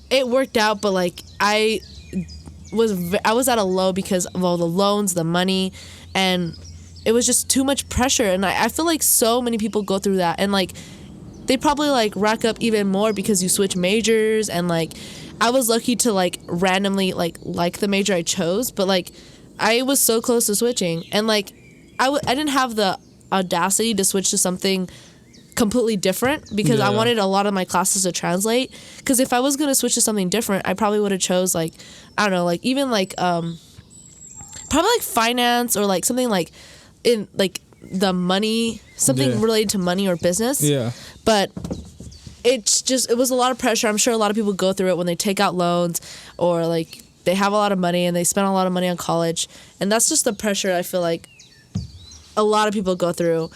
it worked out. But like I was at a low because of all the loans, the money, and it was just too much pressure. And I feel like so many people go through that, and like they probably like rack up even more because you switch majors. And like I was lucky to like randomly like the major I chose, but like I was so close to switching, and like I didn't have the audacity to switch to something completely different because I wanted a lot of my classes to translate. Because if I was gonna switch to something different, I probably would have chose like, I don't know, like even like probably like finance, or like something like in like the money, something related to money or business. Yeah. But it was a lot of pressure. I'm sure a lot of people go through it when they take out loans, or like they have a lot of money and they spend a lot of money on college, and that's just the pressure I feel like a lot of people go through.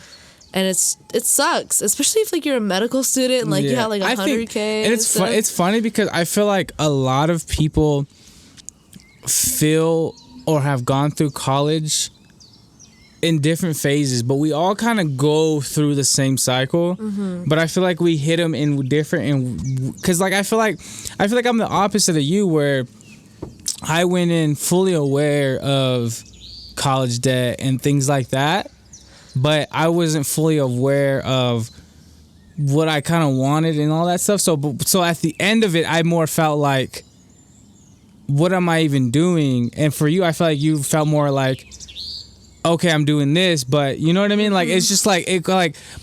And it sucks, especially if like you're a medical student and like you have like 100K. And it's funny because I feel like a lot of people feel or have gone through college in different phases, but we all kind of go through the same cycle. Mm-hmm. But I feel like we hit them in different, and because like I feel like I'm the opposite of you, where I went in fully aware of college debt and things like that, but I wasn't fully aware of what I kind of wanted and all that stuff. So at the end of it, I more felt like, what am I even doing? And for you, I feel like you felt more like, okay, I'm doing this, but you know what I mean? Like, it's just like,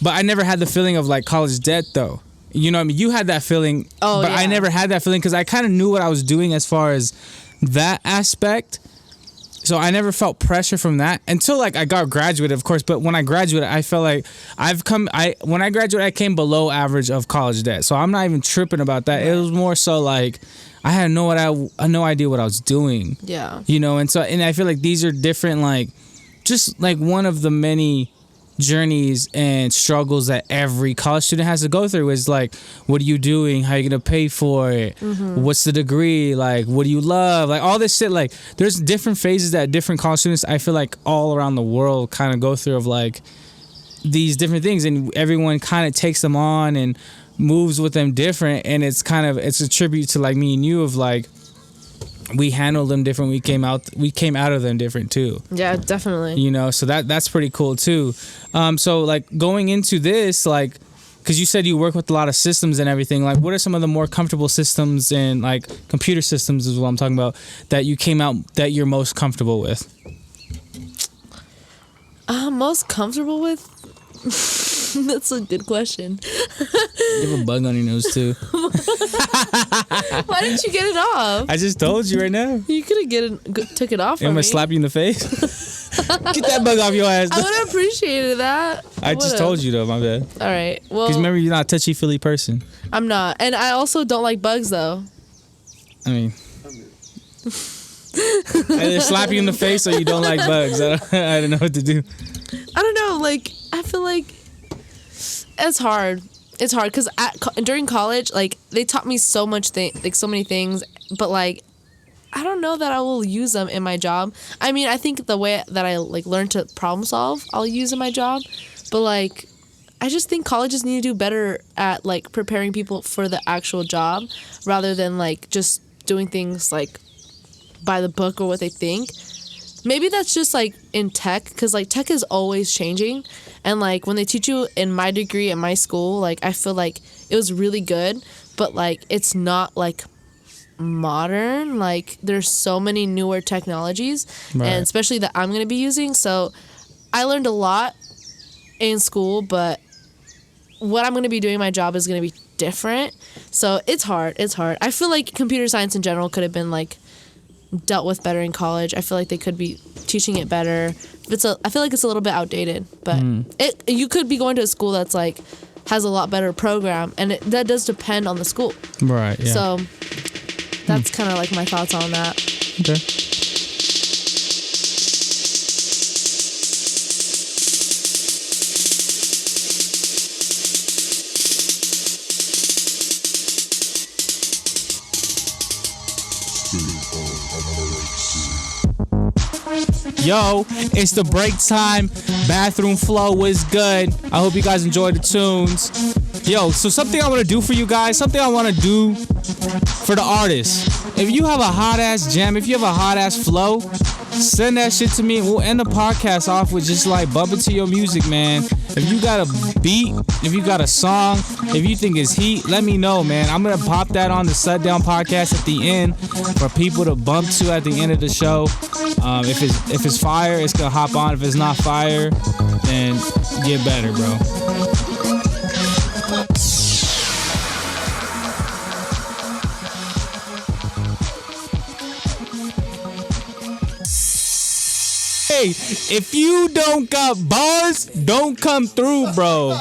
but I never had the feeling of like college debt though. You know what I mean? You had that feeling, but I never had that feeling because I kind of knew what I was doing as far as that aspect. So I never felt pressure from that until like I got graduated, of course. But when I graduated, I felt like when I graduated, I came below average of college debt. So I'm not even tripping about that. Right. It was more so like I had no idea what I was doing. Yeah. You know, and I feel like these are different, like just like one of the many journeys and struggles that every college student has to go through is like, what are you doing? How are you gonna pay for it? Mm-hmm. What's the degree? Like, what do you love? Like all this shit. Like there's different phases that different college students, I feel like all around the world kind of go through of like these different things, and everyone kind of takes them on and moves with them different. And it's a tribute to like me and you of like, we handled them different. We came out of them different too. Yeah, definitely. You know, so that's pretty cool too. So like going into this, like, because you said you work with a lot of systems and everything. Like, what are some of the more comfortable systems and like computer systems is what I'm talking about that you came out that you're most comfortable with? Most comfortable with? That's a good question. You have a bug on your nose too. Why didn't you get it off? I just told you right now. You could have took it off. I'm gonna slap you in the face. Get that bug off your ass. I would have appreciated that. I just told you though, my bad. All right. Well, because remember, you're not a touchy-feely person. I'm not, and I also don't like bugs though. I mean, either slap you in the face or you don't like bugs. I don't know what to do. I don't know. Like, I feel like it's hard. It's hard because during college, like they taught me so many things, but like I don't know that I will use them in my job. I mean, I think the way that I like learn to problem solve, I'll use in my job, but like I just think colleges need to do better at like preparing people for the actual job rather than like just doing things like by the book or what they think. Maybe that's just like in tech, because like tech is always changing, and like when they teach you in my degree at my school, like I feel like it was really good, but like it's not like modern. Like there's so many newer technologies, right, and especially that I'm gonna be using. So I learned a lot in school, but what I'm gonna be doing in my job is gonna be different. So it's hard. I feel like computer science in general could have been like dealt with better in college. I feel like they could be teaching it better. I feel like it's a little bit outdated, but you could be going to a school that's like has a lot better program, and that does depend on the school. Right. Yeah. So that's kind of like my thoughts on that. Okay. Yo, it's the break time. Bathroom flow was good. I hope you guys enjoyed the tunes. Yo, so something I want to do for you guys, something I want to do for the artists. If you have a hot ass jam, if you have a hot ass flow, send that shit to me and we'll end the podcast off with just like bumping to your music, man. If you got a beat, if you got a song, if you think it's heat, let me know, man. I'm gonna pop that on the Sitdown podcast at the end for people to bump to at the end of the show. If it's fire, it's gonna hop on. If it's not fire, then get better, bro. Hey, if you don't got bars, don't come through, bro.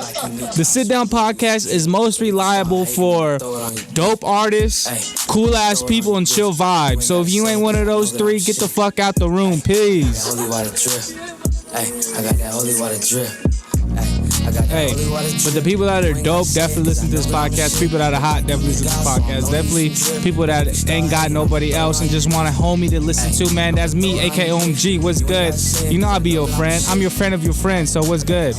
The Sit Down podcast is most reliable for dope artists, cool ass people, and chill vibes. So if you ain't one of those three, get the fuck out the room, please. Hey, but the people that are dope definitely listen to this podcast. People that are hot definitely listen to this podcast. Definitely people that ain't got nobody else and just want a homie to listen to, man. That's me, aka OMG. What's good? You know I'll be your friend. I'm your friend of your friend, so what's good?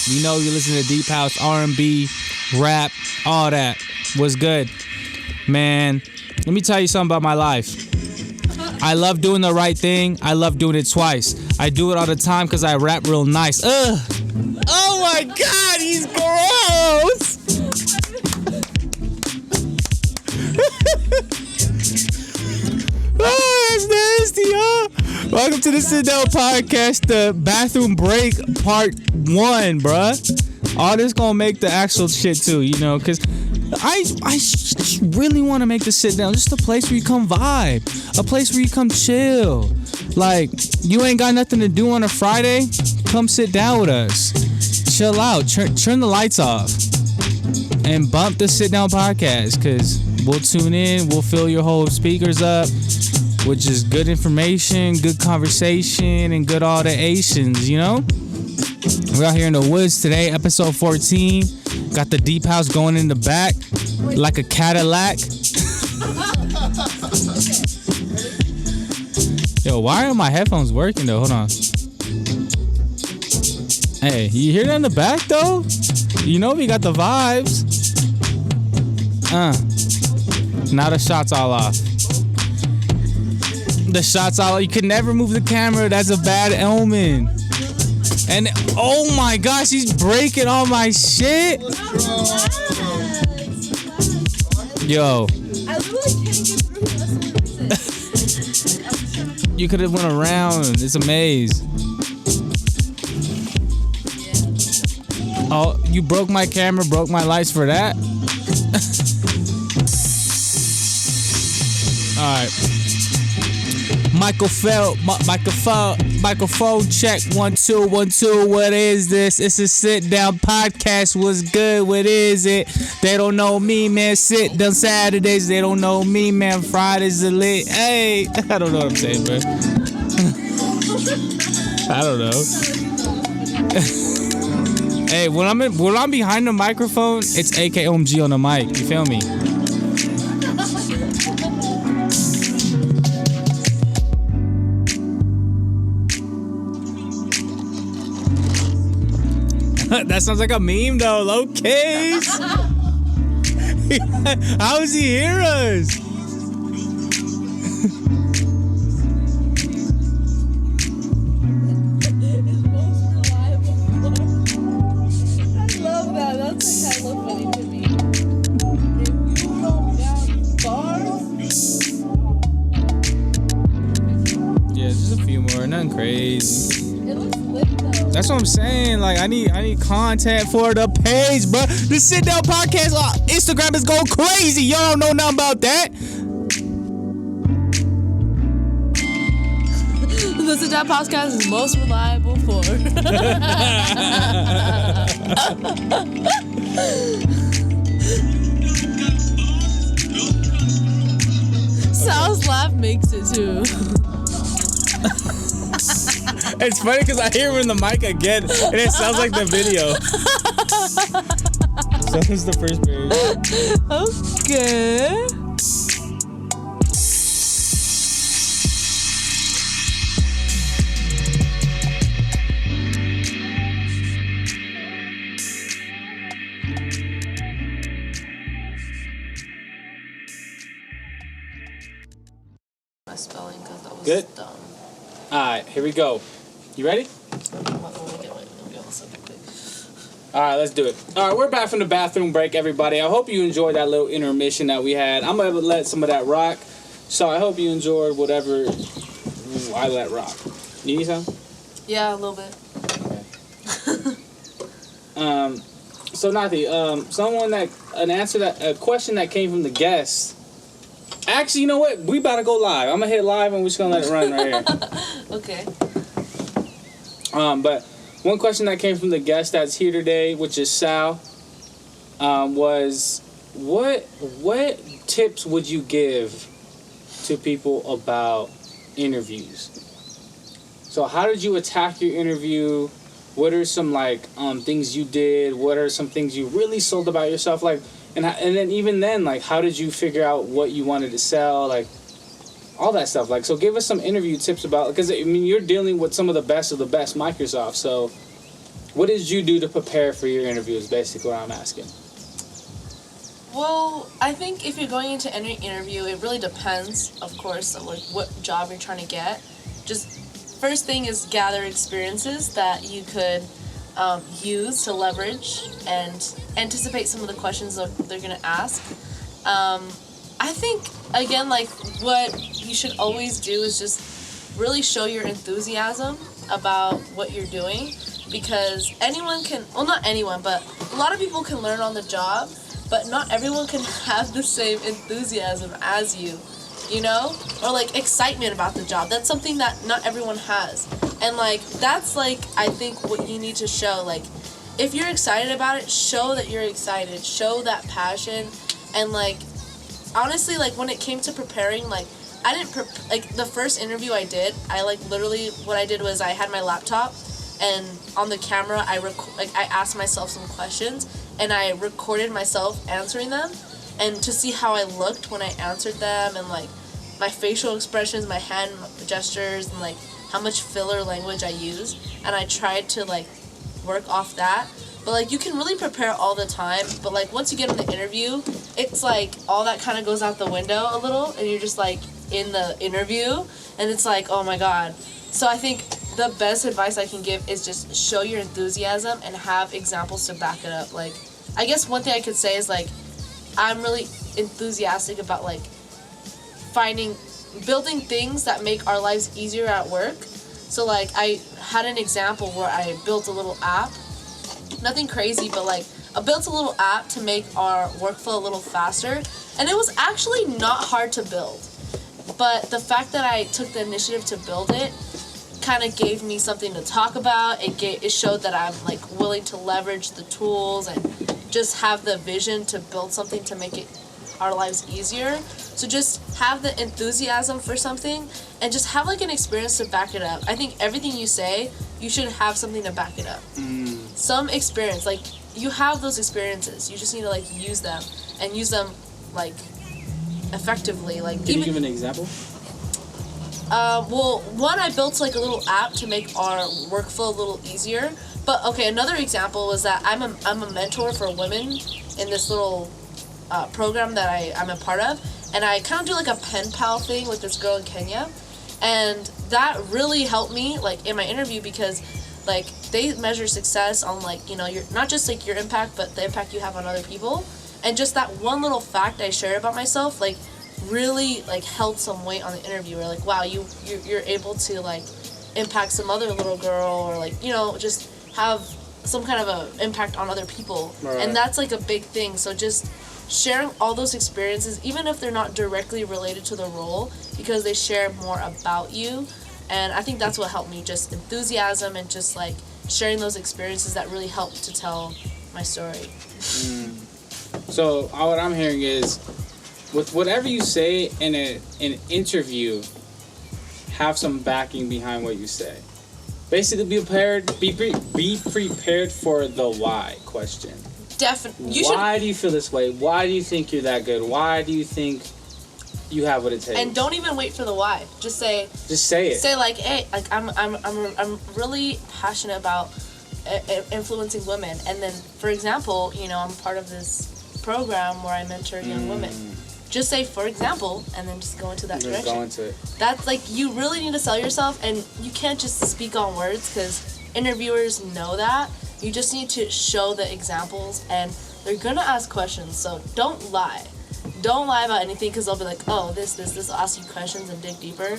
You know you listen to deep house, R&B, rap, all that. What's good? Man, let me tell you something about my life. I love doing the right thing. I love doing it twice. I do it all the time because I rap real nice. Ugh. Oh my God, he's gross. Oh, that's nasty, huh? Welcome to the Sit Down podcast, the bathroom break part 1, bruh. All this gonna make the actual shit too, you know, because I really want to make the Sit Down just a place where you come vibe, a place where you come chill. Like, you ain't got nothing to do on a Friday? Come sit down with us. Chill out. Turn the lights off. And bump the Sit Down podcast, because we'll tune in. We'll fill your whole speakers up with just good information, good conversation, and good auditions, you know? We're out here in the woods today, episode 14. Got the deep house going in the back like a Cadillac. Yo, why are my headphones working though? Hold on. Hey, you hear that in the back though? You know we got the vibes. Now the shot's all off. The shot's all off. You can never move the camera. That's a bad omen. And oh my gosh, he's breaking all my shit. Yo. You could have went around. It's a maze. Oh, you broke my camera, broke my lights for that? Alright. Microphone check 1 2 1 2. What is this? It's a Sit Down podcast. What's good? What is it? They don't know me, man. Sit down Saturdays. They don't know me, man. Fridays are lit. Hey, I don't know what I'm saying, bro. I don't know. Hey, when I'm behind the microphone, it's AKOMG on the mic. You feel me? That sounds like a meme though, low case. How does he hear us? Crazy. It looks lit though. That's what I'm saying. Like I need content for the page, bro. The Sit Down podcast Instagram is going crazy. Y'all don't know nothing about that. The Sit Down podcast is most reliable for. Sal's laugh makes it too. It's funny because I hear him in the mic again, and it sounds like the video. So this is the first page. Okay. Good? Alright, here we go. You ready? Alright, let's do it. Alright, we're back from the bathroom break, everybody. I hope you enjoyed that little intermission that we had. I'm going to let some of that rock. So I hope you enjoyed whatever I let rock. You need some? Yeah, a little bit. Okay. So Nathi, a question that came from the guest. Actually, you know what? We about to go live. I'm gonna hit live and we're just gonna let it run right here. Okay. But one question that came from the guest that's here today, which is Sal, was what tips would you give to people about interviews? So how did you attack your interview? What are some things you did? What are some things you really sold about yourself? And then even then, how did you figure out what you wanted to sell? All that stuff. So give us some interview tips about, because I mean you're dealing with some of the best Microsoft. So what did you do to prepare for your interview is basically what I'm asking. Well, I think if you're going into any interview, it really depends, of course, on what job you're trying to get. Just first thing is gather experiences that you could use to leverage and anticipate some of the questions that they're going to ask. I think, again, what you should always do is just really show your enthusiasm about what you're doing, because anyone can, well, not anyone, but a lot of people can learn on the job, but not everyone can have the same enthusiasm as you. Or excitement about the job. That's something that not everyone has. And that's I think what you need to show. If you're excited about it, show that you're excited. Show that passion. And honestly, when it came to preparing, I didn't the first interview I did, I literally what I did was I had my laptop, and on the camera I asked myself some questions and I recorded myself answering them, and to see how I looked when I answered them, and my facial expressions, my hand gestures, and how much filler language I use, and I tried to work off that. But you can really prepare all the time, but once you get in the interview, it's all that kind of goes out the window a little, and you're just in the interview, and it's oh my god. So I think the best advice I can give is just show your enthusiasm and have examples to back it up. I guess one thing I could say is I'm really enthusiastic about building things that make our lives easier at work. So I had an example where I built a little app, nothing crazy, but I built a little app to make our workflow a little faster, and it was actually not hard to build. But the fact that I took the initiative to build it kind of gave me something to talk about. It showed that I'm willing to leverage the tools and just have the vision to build something to make our lives easier. So just have the enthusiasm for something and just have an experience to back it up. I think everything you say, you should have something to back it up. Some experience, you have those experiences. You just need to use them and use them effectively. Can you give an example? Well, one, I built a little app to make our workflow a little easier. But okay, another example was that I'm a mentor for women in this little program that I'm a part of, and I kind of do a pen pal thing with this girl in Kenya, and that really helped me in my interview, because they measure success on your not just your impact, but the impact you have on other people. And just that one little fact I shared about myself really held some weight on the interview. Or wow, you're able to impact some other little girl, or just have some kind of a impact on other people. Right. And that's a big thing. So just sharing all those experiences, even if they're not directly related to the role, because they share more about you. And I think that's what helped me, just enthusiasm and just sharing those experiences that really helped to tell my story. So what I'm hearing is, with whatever you say in an interview, have some backing behind what you say. Basically, be prepared for the why question. Definitely. Why do you feel this way? Why do you think you're that good? Why do you think you have what it takes? And don't even wait for the why. Just say it. Say hey, I'm really passionate about influencing women. And then, for example, I'm part of this program where I mentor young women. just say, for example, and then just go into that direction. Go into it. That's like, you really need to sell yourself, and you can't just speak on words because interviewers know that. You just need to show the examples, and they're gonna ask questions, so don't lie. Don't lie about anything because they'll be like, oh, this. I'll ask you questions and dig deeper.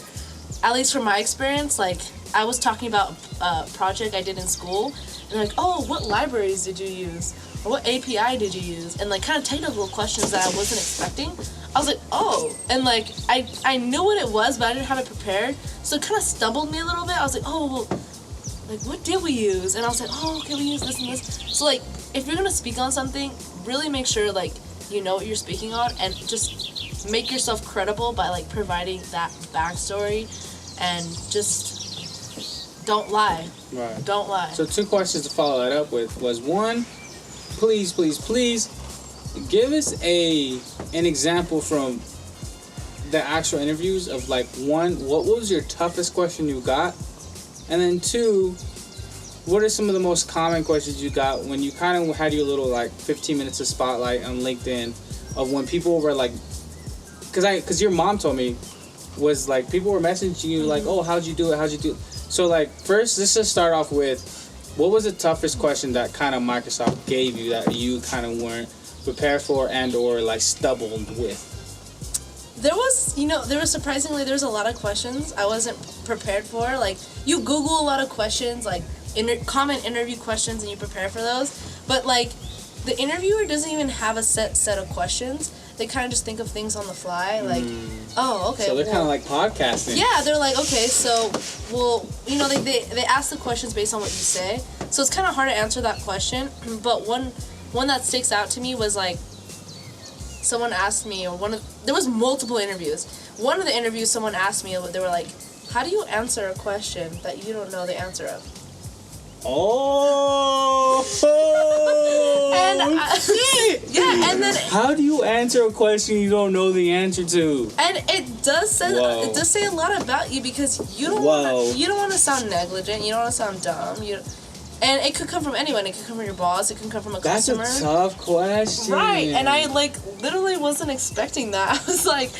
At least from my experience, like, I was talking about a project I did in school, and they're like, oh, what libraries did you use? Or what API did you use? And, like, kind of technical questions that I wasn't expecting. I was like, oh. And, like, I knew what it was, but I didn't have it prepared. So it kind of stumbled me a little bit. I was like, oh, well, like, what did we use? And I was like, oh, okay, we use this and this. So, like, if you're going to speak on something, really make sure, like, you know what you're speaking on, and just make yourself credible by, like, providing that backstory, and just don't lie. Right. Don't lie. So 2 questions to follow that up with was, 1, please give us an example from the actual interviews of, like, 1, what was your toughest question you got? And then 2, what are some of the most common questions you got when you kind of had your little, like, 15 minutes of spotlight on LinkedIn of when people were, like, because your mom told me, was, like, people were messaging you, like, oh, how'd you do it? So, like, first, let's just start off with, what was the toughest question that kind of Microsoft gave you that you kind of weren't prepared for and or, like, stumbled with? There was surprisingly, there's a lot of questions I wasn't prepared for. Like, you Google a lot of questions, like, common interview questions, and you prepare for those. But, like, the interviewer doesn't even have a set of questions. They kind of just think of things on the fly, like, oh, okay. So they're kind of like podcasting. Yeah, they're like, okay, so, well, they ask the questions based on what you say. So it's kind of hard to answer that question. But one that sticks out to me was, like, someone asked me, there was multiple interviews. One of the interviews, someone asked me, they were like, how do you answer a question that you don't know the answer of? Oh, and then how do you answer a question you don't know the answer to? And it does say a lot about you, because you don't want to sound negligent, you don't want to sound dumb, and it could come from anyone. It could come from your boss. It could come from a customer. That's a tough question, right? And I, like, literally wasn't expecting that. I was like,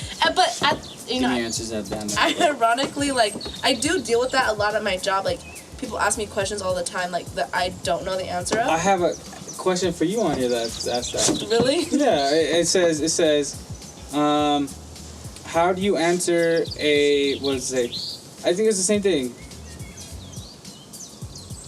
give me answers at that. Ironically, like, I do deal with that a lot at my job. Like, people ask me questions all the time, like, that I don't know the answer of. I have a question for you on here that's that. Really? Yeah, it says, how do you answer what does it say? I think it's the same thing.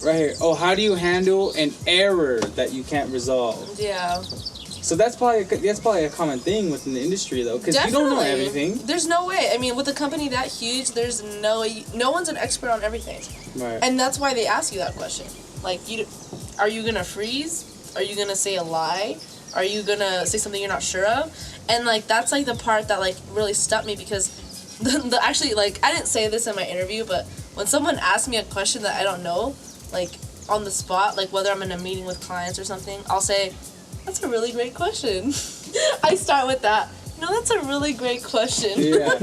Right here. Oh, how do you handle an error that you can't resolve? Yeah. So that's probably a common thing within the industry, though, because you don't know everything. There's no way. I mean, with a company that huge, there's no one's an expert on everything. Right. And that's why they ask you that question. Like, are you gonna freeze? Are you gonna say a lie? Are you gonna say something you're not sure of? And, like, that's, like, the part that, like, really stuck me, because actually, like, I didn't say this in my interview, but when someone asks me a question that I don't know, like, on the spot, like, whether I'm in a meeting with clients or something, I'll say, that's a really great question. I start with that. No, that's a really great question. Yeah.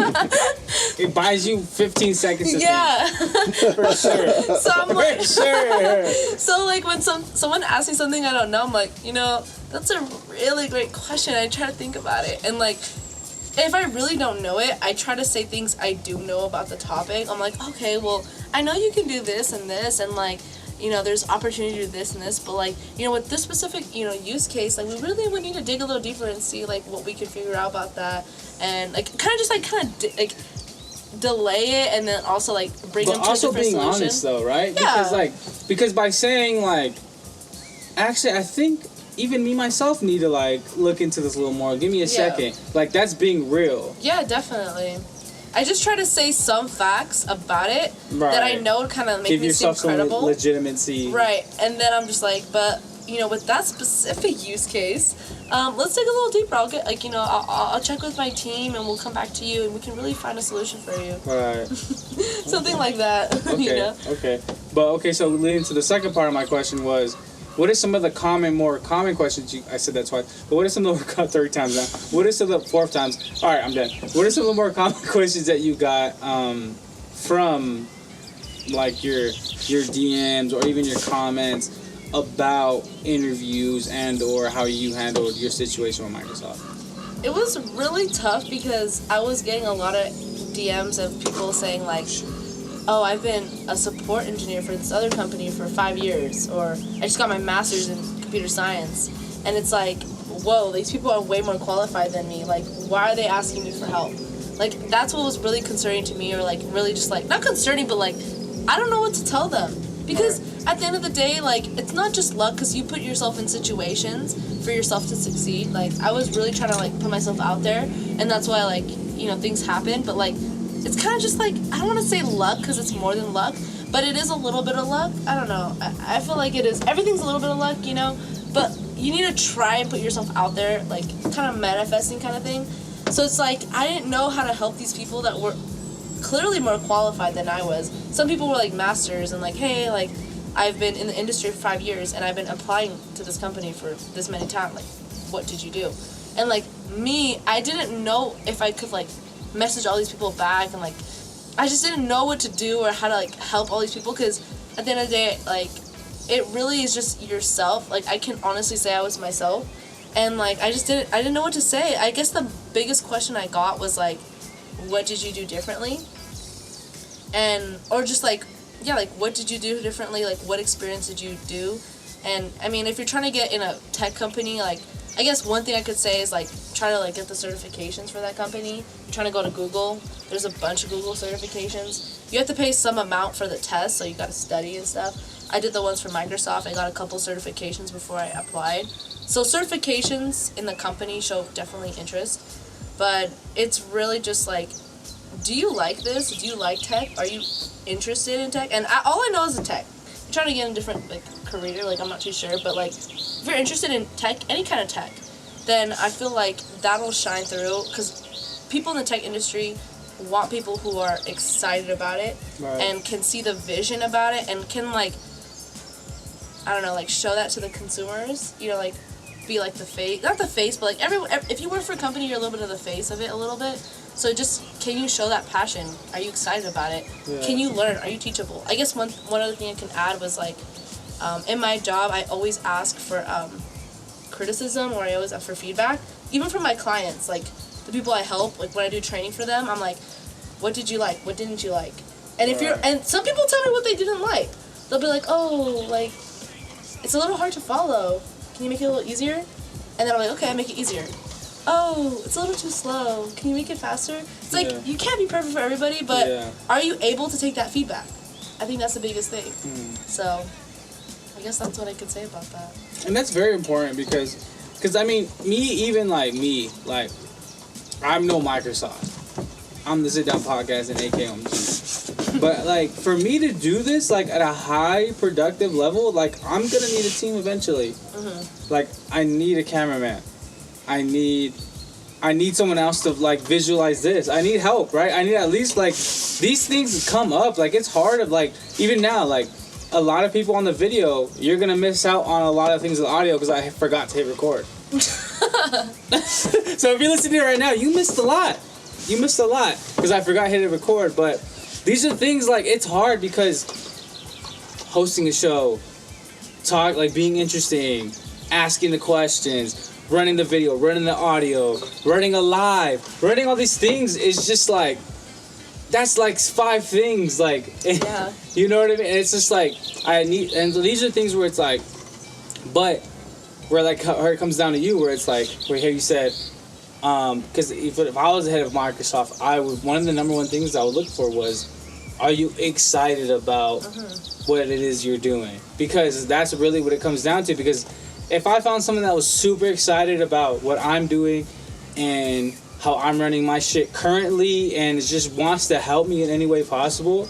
It buys you 15 seconds to think. For sure. So I'm like, for sure. So, like, when someone asks me something I don't know, I'm like, that's a really great question. I try to think about it. And, like, if I really don't know it, I try to say things I do know about the topic. I'm like, okay, well, I know you can do this, and, like, there's opportunity to do this and this, but, like, with this specific, use case, like, we really would need to dig a little deeper and see, like, what we could figure out about that, and, like, kind of delay it, and then also, like, bring them to a different solution. But also being honest, though, right? Yeah. Because by saying, like, actually, I think even me myself need to, like, look into this a little more. Give me a second. Like, that's being real. Yeah, definitely. I just try to say some facts about it that I know kind of make me seem credible. Give yourself some legitimacy. Right. And then I'm just like, but, with that specific use case, let's dig a little deeper. I'll get, like, I'll check with my team, and we'll come back to you, and we can really find a solution for you. Right. Something like that. Okay. Okay. But, so leading to the second part of my question was, what are some of the more common questions I said that twice, but what are some of the, third times now, what are some of the fourth times, all right, I'm done. What are some of the more common questions that you got from, like, your DMs or even your comments about interviews and or how you handled your situation with Microsoft? it was really tough because I was getting a lot of DMs of people saying like, oh, I've been a support engineer for this other company for 5 years, or I just got my master's in computer science, and it's like, whoa, these people are way more qualified than me. Like, why are they asking me for help? Like, that's what was really concerning to me, or like really just like, not concerning, but like, I don't know what to tell them. Because at the end of the day, like, it's not just luck, because you put yourself in situations for yourself to succeed. Like, I was really trying to like put myself out there, and that's why like, you know, things happen. But like, it's kind of just like, I don't want to say luck, because it's more than luck, but it is a little bit of luck. I don't know. I feel like it is. Everything's a little bit of luck, you know, but you need to try and put yourself out there, like, kind of manifesting kind of thing. So it's like, I didn't know how to help these people that were clearly more qualified than I was. Some people were like masters and like, hey, like, I've been in the industry for 5 years and I've been applying to this company for this many times. Like, what did you do? And like me, I didn't know if I could like message all these people back, and like, I just didn't know what to do or how to like help all these people, because at the end of the day, like, it really is just yourself. Like, I can honestly say I was myself, and like, I didn't know what to say. I guess the biggest question I got was like, what did you do differently? And, or just like, yeah, like, what did you do differently? Like, what experience did you do? And I mean, if you're trying to get in a tech company, like, I guess one thing I could say is like, try to like get the certifications for that company. You're trying to go to Google, there's a bunch of Google certifications. You have to pay some amount for the test, so you got to study and stuff. I did the ones for Microsoft. I got a couple certifications before I applied. So certifications in the company show definitely interest, but it's really just like, do you like this? Do you like tech? Are you interested in tech? And all I know is the tech. I'm trying to get in a different like career, like, I'm not too sure, but like, if you're interested in tech, any kind of tech, then I feel like that'll shine through, because people in the tech industry want people who are excited about it, right, and can see the vision about it, and can like, I don't know, like, show that to the consumers, you know, like, be like the face, not the face, but like everyone, if you work for a company, you're a little bit of the face of it a little bit. So just, can you show that passion? Are you excited about it? Yeah. Can you learn? Are you teachable? I guess one other thing I can add was like, in my job, I always ask for criticism, or I always ask for feedback, even from my clients, like the people I help, like when I do training for them, I'm like, what did you like? What didn't you like? And if and some people tell me what they didn't like. They'll be like, oh, like, it's a little hard to follow. Can you make it a little easier? And then I'm like, okay, I make it easier. Oh, it's a little too slow. Can you make it faster? It's like, you can't be perfect for everybody, but are you able to take that feedback? I think that's the biggest thing. So, I guess that's what I could say about that. And that's very important, because I mean, even me, I'm no Microsoft. I'm the Sitdown podcast and AKOMG. But like, for me to do this like at a high productive level, like, I'm gonna need a team eventually. Like, I need a cameraman. I need someone else to like visualize this. I need help, right? I need at least like, these things come up. Like, it's hard of like, even now, like, a lot of people on the video, you're gonna miss out on a lot of things in the audio because I forgot to hit record. So if you're listening right now, you missed a lot. You missed a lot because I forgot to hit record. But these are things like, it's hard because hosting a show, like being interesting, asking the questions, running the video, running the audio, running a live, running all these things is just like, that's like 5 things, like, you know what I mean? And it's just like, and these are things where it's like, but where like, where it comes down to you, where it's like, where here you said, because if I was the head of Microsoft, one of the number one things I would look for was, are you excited about what it is you're doing? Because that's really what it comes down to. Because if I found someone that was super excited about what I'm doing and how I'm running my shit currently and just wants to help me in any way possible,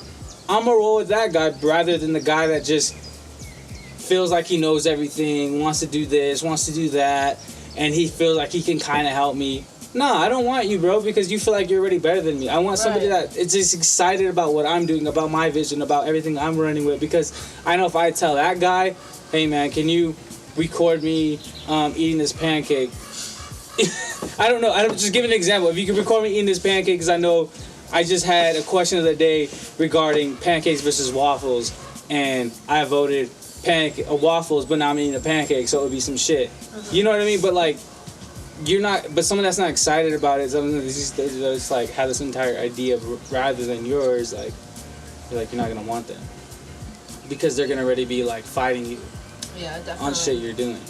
I'm gonna roll with that guy rather than the guy that just feels like he knows everything, wants to do this, wants to do that, and he feels like he can kind of help me. Nah, I don't want you, bro, because you feel like you're already better than me. I want somebody that is just excited about what I'm doing, about my vision, about everything I'm running with, because I know if I tell that guy, hey man, can you record me eating this pancake? I don't know. I'm just giving an example. If you can record me eating this pancake, because I know I just had a question of the day regarding pancakes versus waffles, and I voted waffles, but now I'm eating a pancake, so it would be some shit. You know what I mean? But like, you're not, but someone that's not excited about it, someone that's just like have this entire idea of, rather than yours, like you're not gonna want them because they're gonna already be like fighting you. Yeah, definitely. On shit you're doing.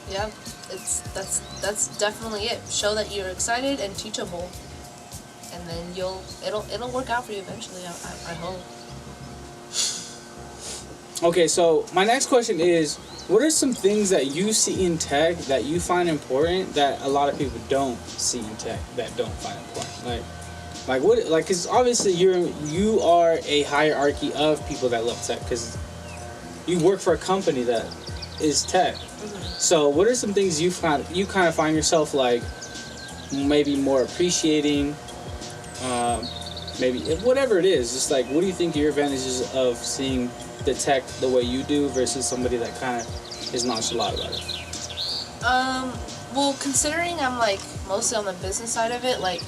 Yeah, that's definitely it. Show that you're excited and teachable, and then it'll work out for you eventually. I hope. Okay, so my next question is, what are some things that you see in tech that you find important that a lot of people don't see in tech that don't find important? Like what? Like, cause obviously you are a hierarchy of people that love tech, cause you work for a company that is tech. Mm-hmm. So what are some things you kind of find yourself like maybe more appreciating? Maybe whatever it is, just like, what do you think are your advantages of seeing the tech the way you do versus somebody that kind of is nonchalant about it? Well, considering I'm like mostly on the business side of it, like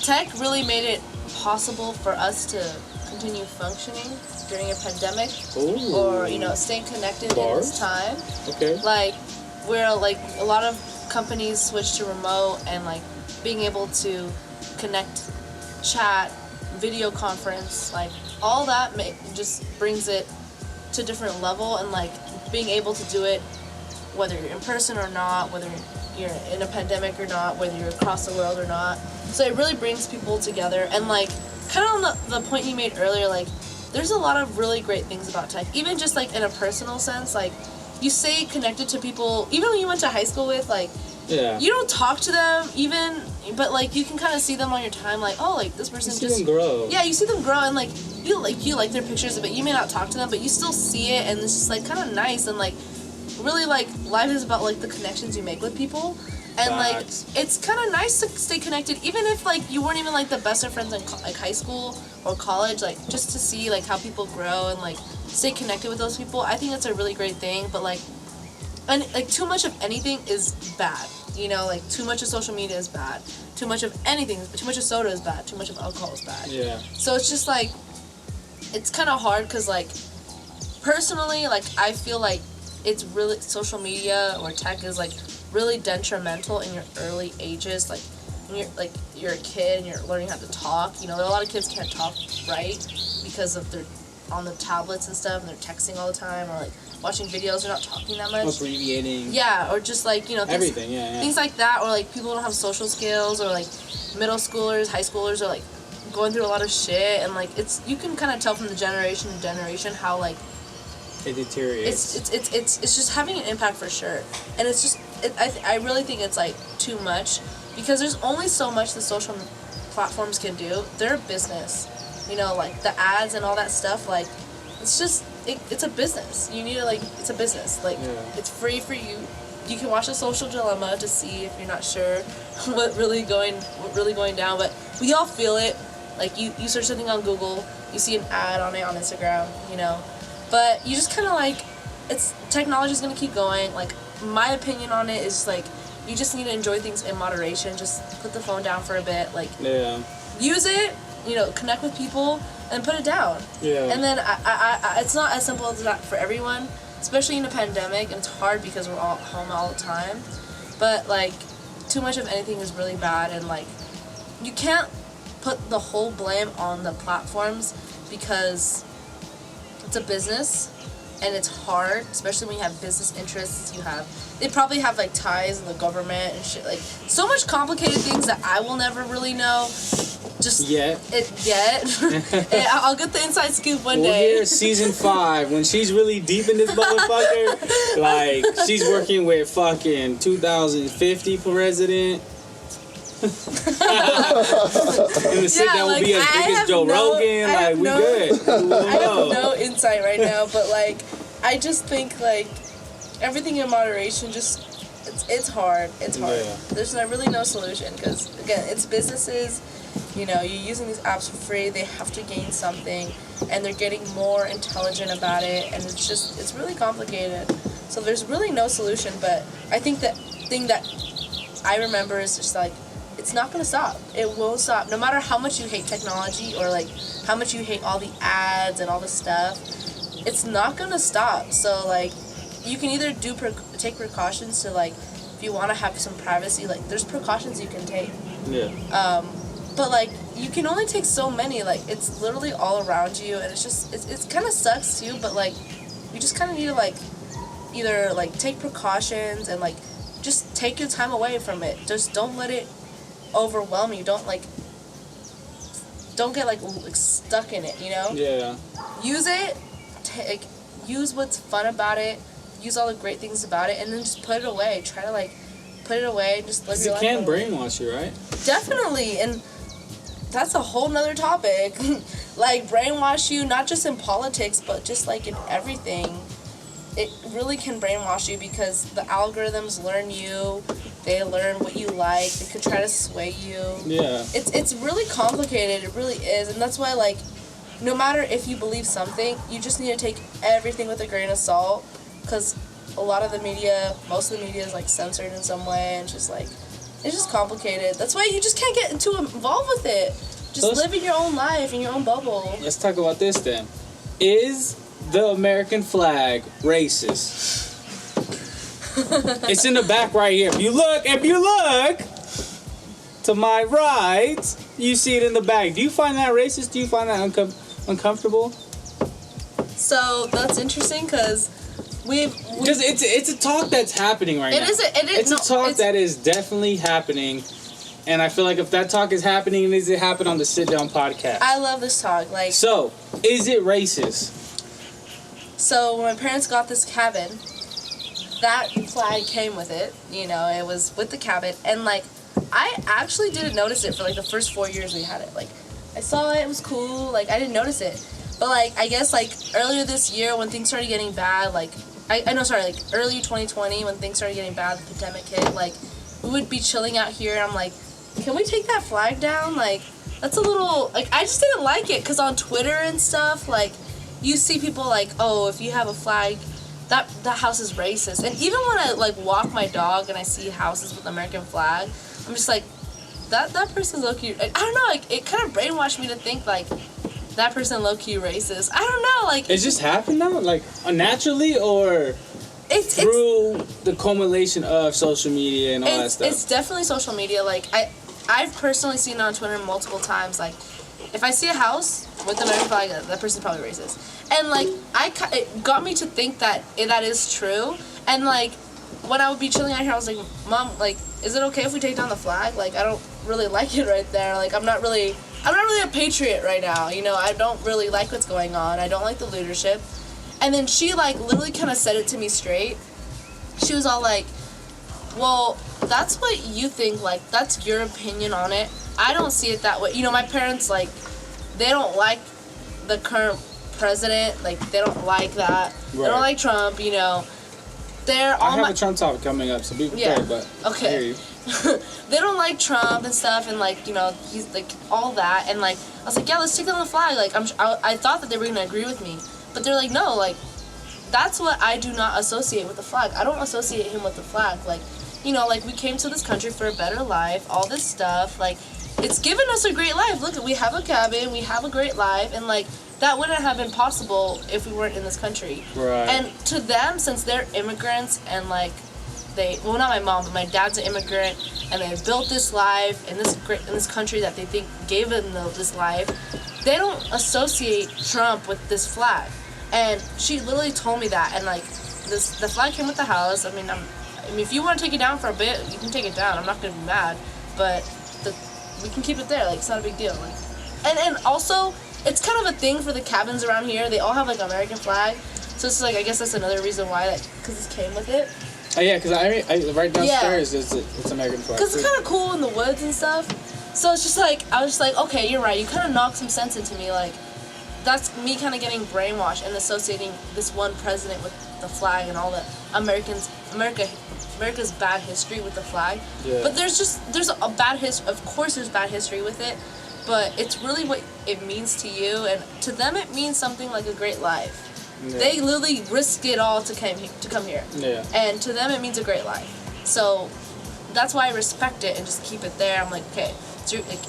tech really made it possible for us to continue functioning during a pandemic. Ooh. Or staying connected in this time. Okay. Like where like a lot of companies switched to remote, and like being able to connect, chat, video conference, like all that just brings it to a different level, and like being able to do it whether you're in person or not, whether you're in a pandemic or not, whether you're across the world or not. So it really brings people together, and like kind of on the point you made earlier, like there's a lot of really great things about tech, even just like in a personal sense. Like you stay connected to people even when you went to high school with, like you don't talk to them even, but like you can kind of see them on your time, like, oh, like this person you see them grow. Yeah, you see them grow, and like you like their pictures, but you may not talk to them, but you still see it, and it's just like kind of nice. And like really, like life is about like the connections you make with people, and like it's kind of nice to stay connected, even if like you weren't even like the best of friends in like high school or college, like just to see like how people grow and like stay connected with those people. I think that's a really great thing. But like, and like too much of anything is bad, like too much of social media is bad, too much of anything, too much of soda is bad, too much of alcohol is bad. Yeah. So it's just like, it's kind of hard, because like personally, like I feel like it's really, social media or tech is like really detrimental in your early ages, like when you're a kid and you're learning how to talk. A lot of kids can't talk right because of they're on the tablets and stuff, and they're texting all the time, or like watching videos, they're not talking that much. Abbreviating. Yeah, or just like, things, everything, yeah. Things like that, or like people don't have social skills, or like middle schoolers, high schoolers are like going through a lot of shit, and like you can kind of tell from the generation to generation how like it deteriorates. It's just having an impact for sure, and it's just I really think it's like too much, because there's only so much the social platforms can do. They're a business, like the ads and all that stuff. Like it's just it's a business. You need to it's a business. Like it's free for you. You can watch The Social Dilemma to see if you're not sure what really going down. But we all feel it. Like you search something on Google, you see an ad on it on Instagram, But you just kind of like, technology's gonna keep going. Like my opinion on it is like, you just need to enjoy things in moderation. Just put the phone down for a bit. Like use it, connect with people, and put it down. Yeah. And then I it's not as simple as that for everyone, especially in a pandemic, and it's hard because we're all home all the time. But like, too much of anything is really bad, and like, you can't put the whole blame on the platforms, because it's a business, and it's hard, especially when you have business interests. They probably have like ties in the government and shit, like so much complicated things that I will never really know. Just yet. I'll get the inside scoop one day. We'll hear season 5 when she's really deep in this motherfucker. Like she's working with fucking 2050 president. And the Sitdown will be as big as Joe Rogan. Like, we good. I have no insight right now, but like, I just think like everything in moderation. Just it's hard. It's hard. Yeah. There's really no solution, because again, it's businesses. You're using these apps for free. They have to gain something, and they're getting more intelligent about it, and it's really complicated. So there's really no solution. But I think the thing that I remember is just like, it's not going to stop. It won't stop. No matter how much you hate technology, or like how much you hate all the ads and all the stuff, it's not going to stop. So like, you can either take precautions to like if you want to have some privacy, like, there's precautions you can take. Yeah. But, like, you can only take so many. Like, it's literally all around you, and it's kind of sucks, too, but, like, you just kind of need to, like, either, like, take precautions and, like, just take your time away from it. Just don't let it overwhelm you. Don't get, like, stuck in it, you know? Yeah. Use it. Use what's fun about it. Use all the great things about it, and then just put it away. Try to, like, put it away and just live your life. It can brainwash you, right? Definitely, and that's a whole nother topic. Like, brainwash you, not just in politics, but just, like, in everything. It really can brainwash you because the algorithms learn you. They learn what you like. They could try to sway you. Yeah. It's really complicated. It really is, and that's why, like, no matter if you believe something, you just need to take everything with a grain of salt, because a lot of the media, most of the media is, like, censored in some way, and it's just complicated. That's why you just can't get too involved with it. Just live in your own life, in your own bubble. Let's talk about this then. Is the American flag racist? It's in the back right here. If you look to my right, you see it in the back. Do you find that racist? Do you find that uncomfortable? So that's interesting because because it's a talk that's happening right now. It's a talk that is definitely happening, and I feel like if that talk is happening, it needs to happen on the Sitdown podcast. I love this talk. Like, so, is it racist? So when my parents got this cabin, that flag came with it. You know, it was with the cabin, and, like, I actually didn't notice it for, like, the first 4 years we had it. Like, I saw it was cool. Like, I didn't notice it. But, like, I guess, like, earlier this year when things started getting bad, like, like, early 2020 when things started getting bad, the pandemic hit, like, we would be chilling out here, and I'm like, can we take that flag down? Like, that's a little, like, I just didn't like it, because on Twitter and stuff, like, you see people, like, oh, if you have a flag, that house is racist. And even when I, like, walk my dog and I see houses with the American flag, I'm just like, that person's low-key, I don't know, like, it kind of brainwashed me to think, like, that person low-key racist. I don't know, like... It just happened, though? Like, naturally, or through the culmination of social media and all that stuff? It's definitely social media. Like, I've personally seen it on Twitter multiple times. Like, if I see a house with the American flag, that person's probably racist. And, like, it got me to think that that is true. And, like, when I would be chilling out here, I was like, Mom, like, is it okay if we take down the flag? Like, I don't really like it right there. Like, I'm not really a patriot right now, you know. I don't really like what's going on. I don't like the leadership. And then she, like, literally kind of said it to me straight. She was all like, well, that's what you think. Like, that's your opinion on it. I don't see it that way. You know, my parents, like, they don't like the current president. Like, they don't like that. Right. They don't like Trump, you know. I have a Trump topic coming up, so be prepared, but okay. I hear you. They don't like Trump and stuff, and, like, you know, he's, like, all that, and, like, I was like, yeah, let's take down the flag. Like, I thought that they were gonna agree with me, but they're like, no, like, that's what I do not associate with the flag. I don't associate him with the flag. Like, you know, like, we came to this country for a better life, all this stuff, like, it's given us a great life. Look, we have a cabin, we have a great life, and, like, that wouldn't have been possible if we weren't in this country. Right. And to them, since they're immigrants and, like, well, not my mom, but my dad's an immigrant, and they built this life in this country that they think gave them this life, they don't associate Trump with this flag. And she literally told me that, and, like, the flag came with the house. I mean, if you want to take it down for a bit, you can take it down. I'm not gonna be mad, but we can keep it there. Like, it's not a big deal. Like, and also, it's kind of a thing for the cabins around here. They all have, like, American flag, so it's like, I guess that's another reason why, like, because this came with it. Oh, yeah, because I right downstairs, it's American flag. Because it's kind of cool in the woods and stuff. So it's just like, I was just like, okay, you're right. You kind of knocked some sense into me. Like, that's me kind of getting brainwashed and associating this one president with the flag and all the America's bad history with the flag. Yeah. But there's a bad history. Of course there's bad history with it. But it's really what it means to you. And to them it means something like a great life. Yeah. They literally risked it all to come here. Yeah. And to them, it means a great life. So that's why I respect it and just keep it there. I'm like, okay,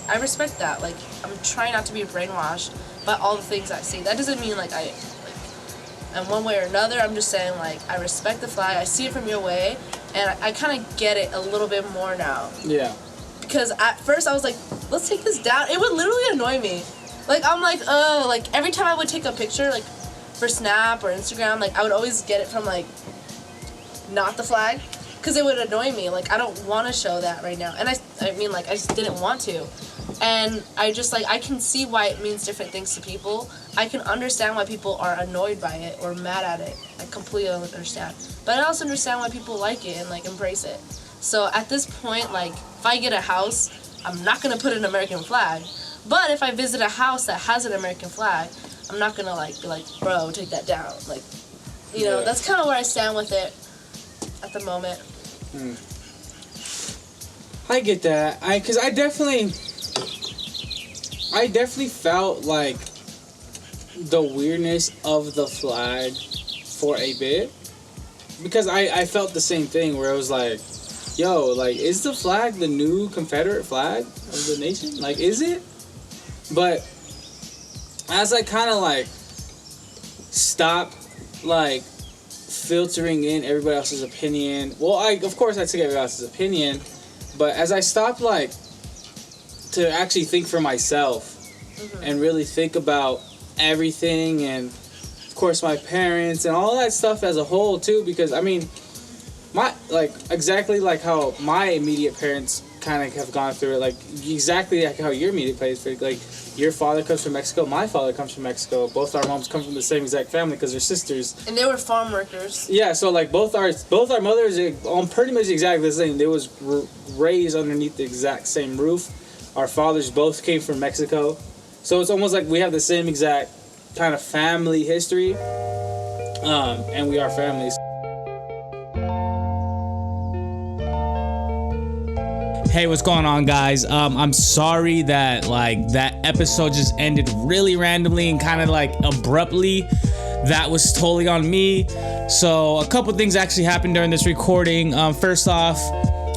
I respect that. Like, I'm trying not to be brainwashed by all the things I see. That doesn't mean, like, in one way or another. I'm just saying, like, I respect the flag. I see it from your way. And I kind of get it a little bit more now. Yeah. Because at first I was like, let's take this down. It would literally annoy me. Like, I'm like, like, every time I would take a picture, like, for Snap or Instagram, like, I would always get it from, like, not the flag. Because it would annoy me. Like, I don't want to show that right now. And I mean, like, I just didn't want to. And I just, like, I can see why it means different things to people. I can understand why people are annoyed by it or mad at it. I completely understand. But I also understand why people like it and, like, embrace it. So at this point, like, if I get a house, I'm not going to put an American flag. But if I visit a house that has an American flag, I'm not going to, like, be like, bro, take that down. Like, you know, that's kind of where I stand with it at the moment. I get that. Because I definitely felt like the weirdness of the flag for a bit, because I felt the same thing where it was like, yo, like, is the flag the new Confederate flag of the nation? Like, is it? But as I kind of like stopped like filtering in everybody else's opinion, well, of course I took everybody else's opinion, but as I stopped like to actually think for myself and really think about everything, and of course my parents and all that stuff as a whole too, because I mean, my, like, exactly like how my immediate parents kind of have gone through it, like exactly like how your immediate parents, like your father comes from Mexico, my father comes from Mexico, both our moms come from the same exact family because they're sisters, and they were farm workers. Yeah, so like both our mothers on pretty much exactly the same. They was raised underneath the exact same roof. Our fathers both came from Mexico, so it's almost like we have the same exact kind of family history, and we are families. Hey, what's going on, guys? I'm sorry that like that episode just ended really randomly and kind of like abruptly. That was totally on me. So a couple things actually happened during this recording. First off,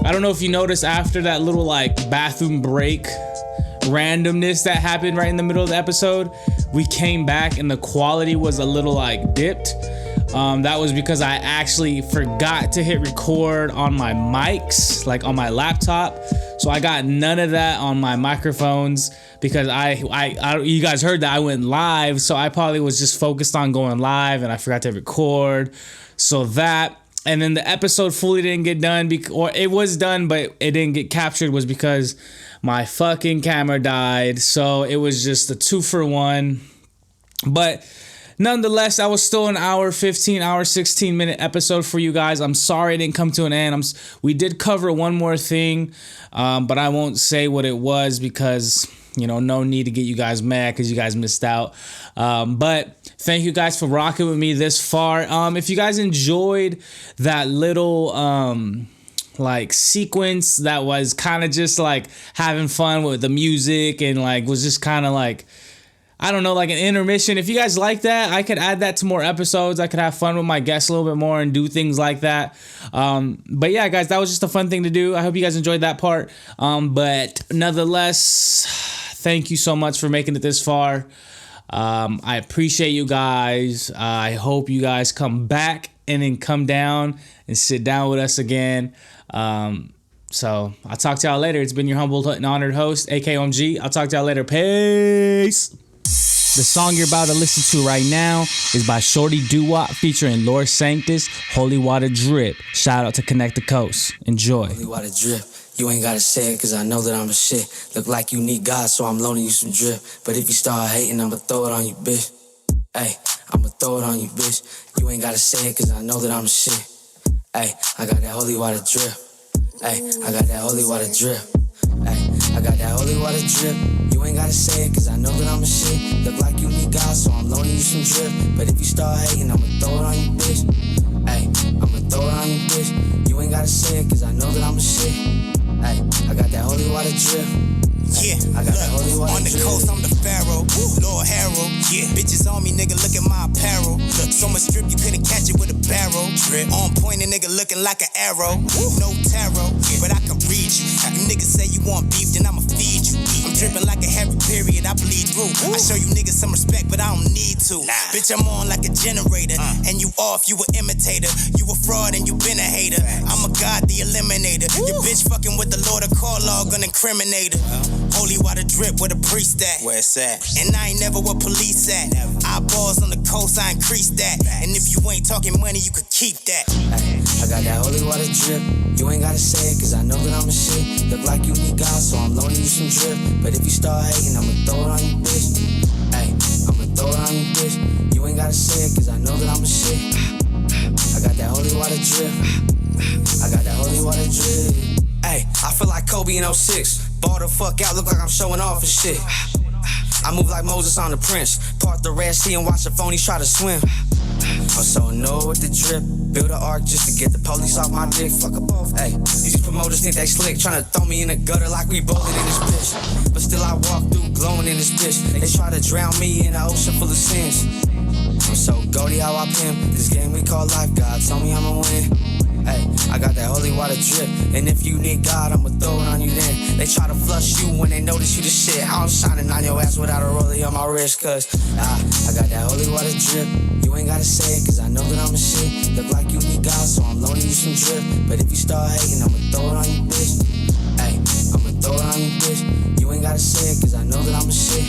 I don't know if you noticed after that little like bathroom break randomness that happened right in the middle of the episode, we came back and the quality was a little like dipped. That was because I actually forgot to hit record on my mics, like on my laptop. So I got none of that on my microphones because I you guys heard that I went live. So I probably was just focused on going live and I forgot to record. So that, and then the episode fully didn't get done, or it was done, but it didn't get captured, was because my fucking camera died. So it was just a 2-for-1. But nonetheless, that was still an hour 15, hour 16 minute episode for you guys. I'm sorry it didn't come to an end. We did cover one more thing, but I won't say what it was because, you know, no need to get you guys mad because you guys missed out. But thank you guys for rocking with me this far. If you guys enjoyed that little like sequence that was kind of just like having fun with the music and like was just kind of like, I don't know, like an intermission. If you guys like that, I could add that to more episodes. I could have fun with my guests a little bit more and do things like that. But yeah, guys, that was just a fun thing to do. I hope you guys enjoyed that part. But nonetheless, thank you so much for making it this far. I appreciate you guys. I hope you guys come back and then come down and sit down with us again. So I'll talk to y'all later. It's been your humble and honored host, AKOMG. I'll talk to y'all later. Peace. The song you're about to listen to right now is by Shorty Doo-Wop featuring Lord Sanctus, Holy Water Drip. Shout out to Connect the Coast. Enjoy. Holy Water Drip. You ain't gotta say it, cause I know that I'm a shit. Look like you need God, so I'm loaning you some drip. But if you start hating, I'ma throw it on you, bitch. Hey, I'ma throw it on you, bitch. You ain't gotta say it, cause I know that I'm a shit. Hey, I got that holy water drip. Hey, I got that holy water drip. Hey, I got that holy water drip. You ain't gotta say it, cause I know that I'm a shit. Look like you need God, so I'm loaning you some drip. But if you start hating, I'ma throw it on you, bitch. Hey, I'ma throw it on you, bitch. You ain't gotta say it, cause I know that I'm a shit. Hey, I got that holy water drip. Yeah, I got that holy water on the coast, I'm the pharaoh, Lord Harold. Yeah, bitches on me, nigga, look at my apparel. Look, so much strip, you couldn't catch it with a barrel. Drip on point, a nigga looking like an arrow. No tarot, but I can read you. You niggas niggas say you want beef, then I'ma feed you. I'm dripping like a heavy period, I bleed through. I show you niggas some respect, but I don't need to. Bitch, I'm on like a generator, and you off, you a imitator. You a fraud and you been a hater. I'm a god, the eliminator. Your bitch fucking with the Lord of call log, an incriminator. Holy water drip, where the priest at? Where it's at? And I ain't never where police at. Eyeballs on the coast, I increase that. And if you ain't talking money, you could keep that. I got that holy water drip. You ain't gotta say it, cause I know that I'm a shit. Look like you need God, so I'm loaning you some drip. But if you start hating, I'ma throw it on you, bitch. Ay, I'ma throw it on you, bitch. You ain't gotta say it, cause I know that I'm a shit. I got that holy water drip. I got that holy water drip. Ay, I feel like Kobe in 06. Ball the fuck out, look like I'm showing off and shit. I move like Moses on the Prince. Part the Red Sea and watch the phonies try to swim. I'm so annoyed with the drip. Build an arc just to get the police off my dick. Fuck a both. Hey, these promoters think they slick, tryna throw me in the gutter like we bolted in this bitch. But still I walk through glowing in this bitch. They try to drown me in an ocean full of sins. I'm so goaty how I pimp this game we call life. God told me I'ma win. Hey, I got that holy water drip. And if you need God, I'ma throw it on you then. They try to flush you when they notice you the shit. I'm shining on your ass without a rollie on my wrist. Cause I got that holy water drip. You ain't gotta say it, cause I know that I'm a shit. Look like you need God, so I'm loaning you some drip. But if you start hating, I'ma throw it on you, bitch. Hey, I'ma throw it on you, bitch. You ain't gotta say it, cause I know that I'm a shit.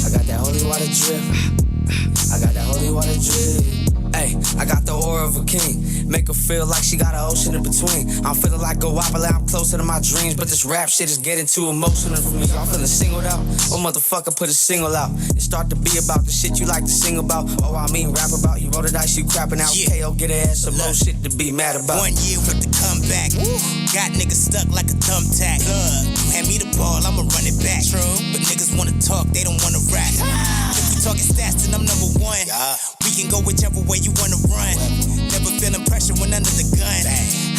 I got that holy water drip. I got that holy water drip. Ay, I got the aura of a king. Make her feel like she got an ocean in between. I'm feeling like a wobble, I'm closer to my dreams. But this rap shit is getting too emotional for me. I'm feeling singled out. Oh, motherfucker, put a single out. And start to be about the shit you like to sing about. Oh, I mean rap about. You roll the dice, you crapping out. Yeah. KO, get her ass some more shit to be mad about. 1 year with the comeback. Got niggas stuck like a thumbtack. You hand me the ball, I'ma run it back. True. But niggas wanna talk, they don't wanna rap. If we talking stats, then I'm number one. We can go whichever way you wanna run. Never feeling pressure when under the gun.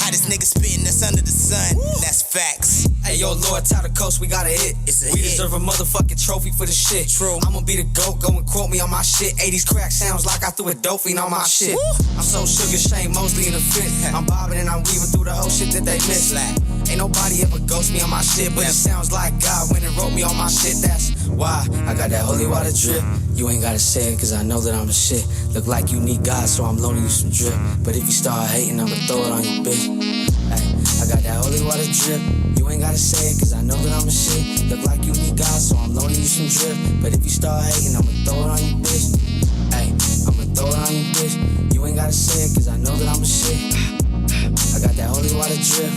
Hottest nigga spitting that's under the sun. That's facts. Hey, yo, Lord, tell the coast we got a hit. We deserve a motherfucking trophy for the shit. True. I'ma be the GOAT, go and quote me on my shit. 80s crack sounds like I threw a dope fiend on my shit. I'm so sugar, Shane Mosley in the fit. I'm bobbing and I'm weaving through the whole shit that they miss. Ain't nobody ever ghost me on my shit, but it sounds like God went and wrote me on my shit. That's why I got that holy water drip. You ain't gotta say it, cause I know that I'm a shit. Look like you need God, so I'm loaning you some drip. But if you start hating, I'ma throw it on you, bitch. Ay, I got that holy water drip. You ain't gotta say it, cause I know that I'm a shit. Look like you need God, so I'm loaning you some drip. But if you start hating, I'ma throw it on you, bitch. Ay, I'ma throw it on you, bitch. You ain't gotta say it, cause I know that I'm a shit. I got that holy water drip.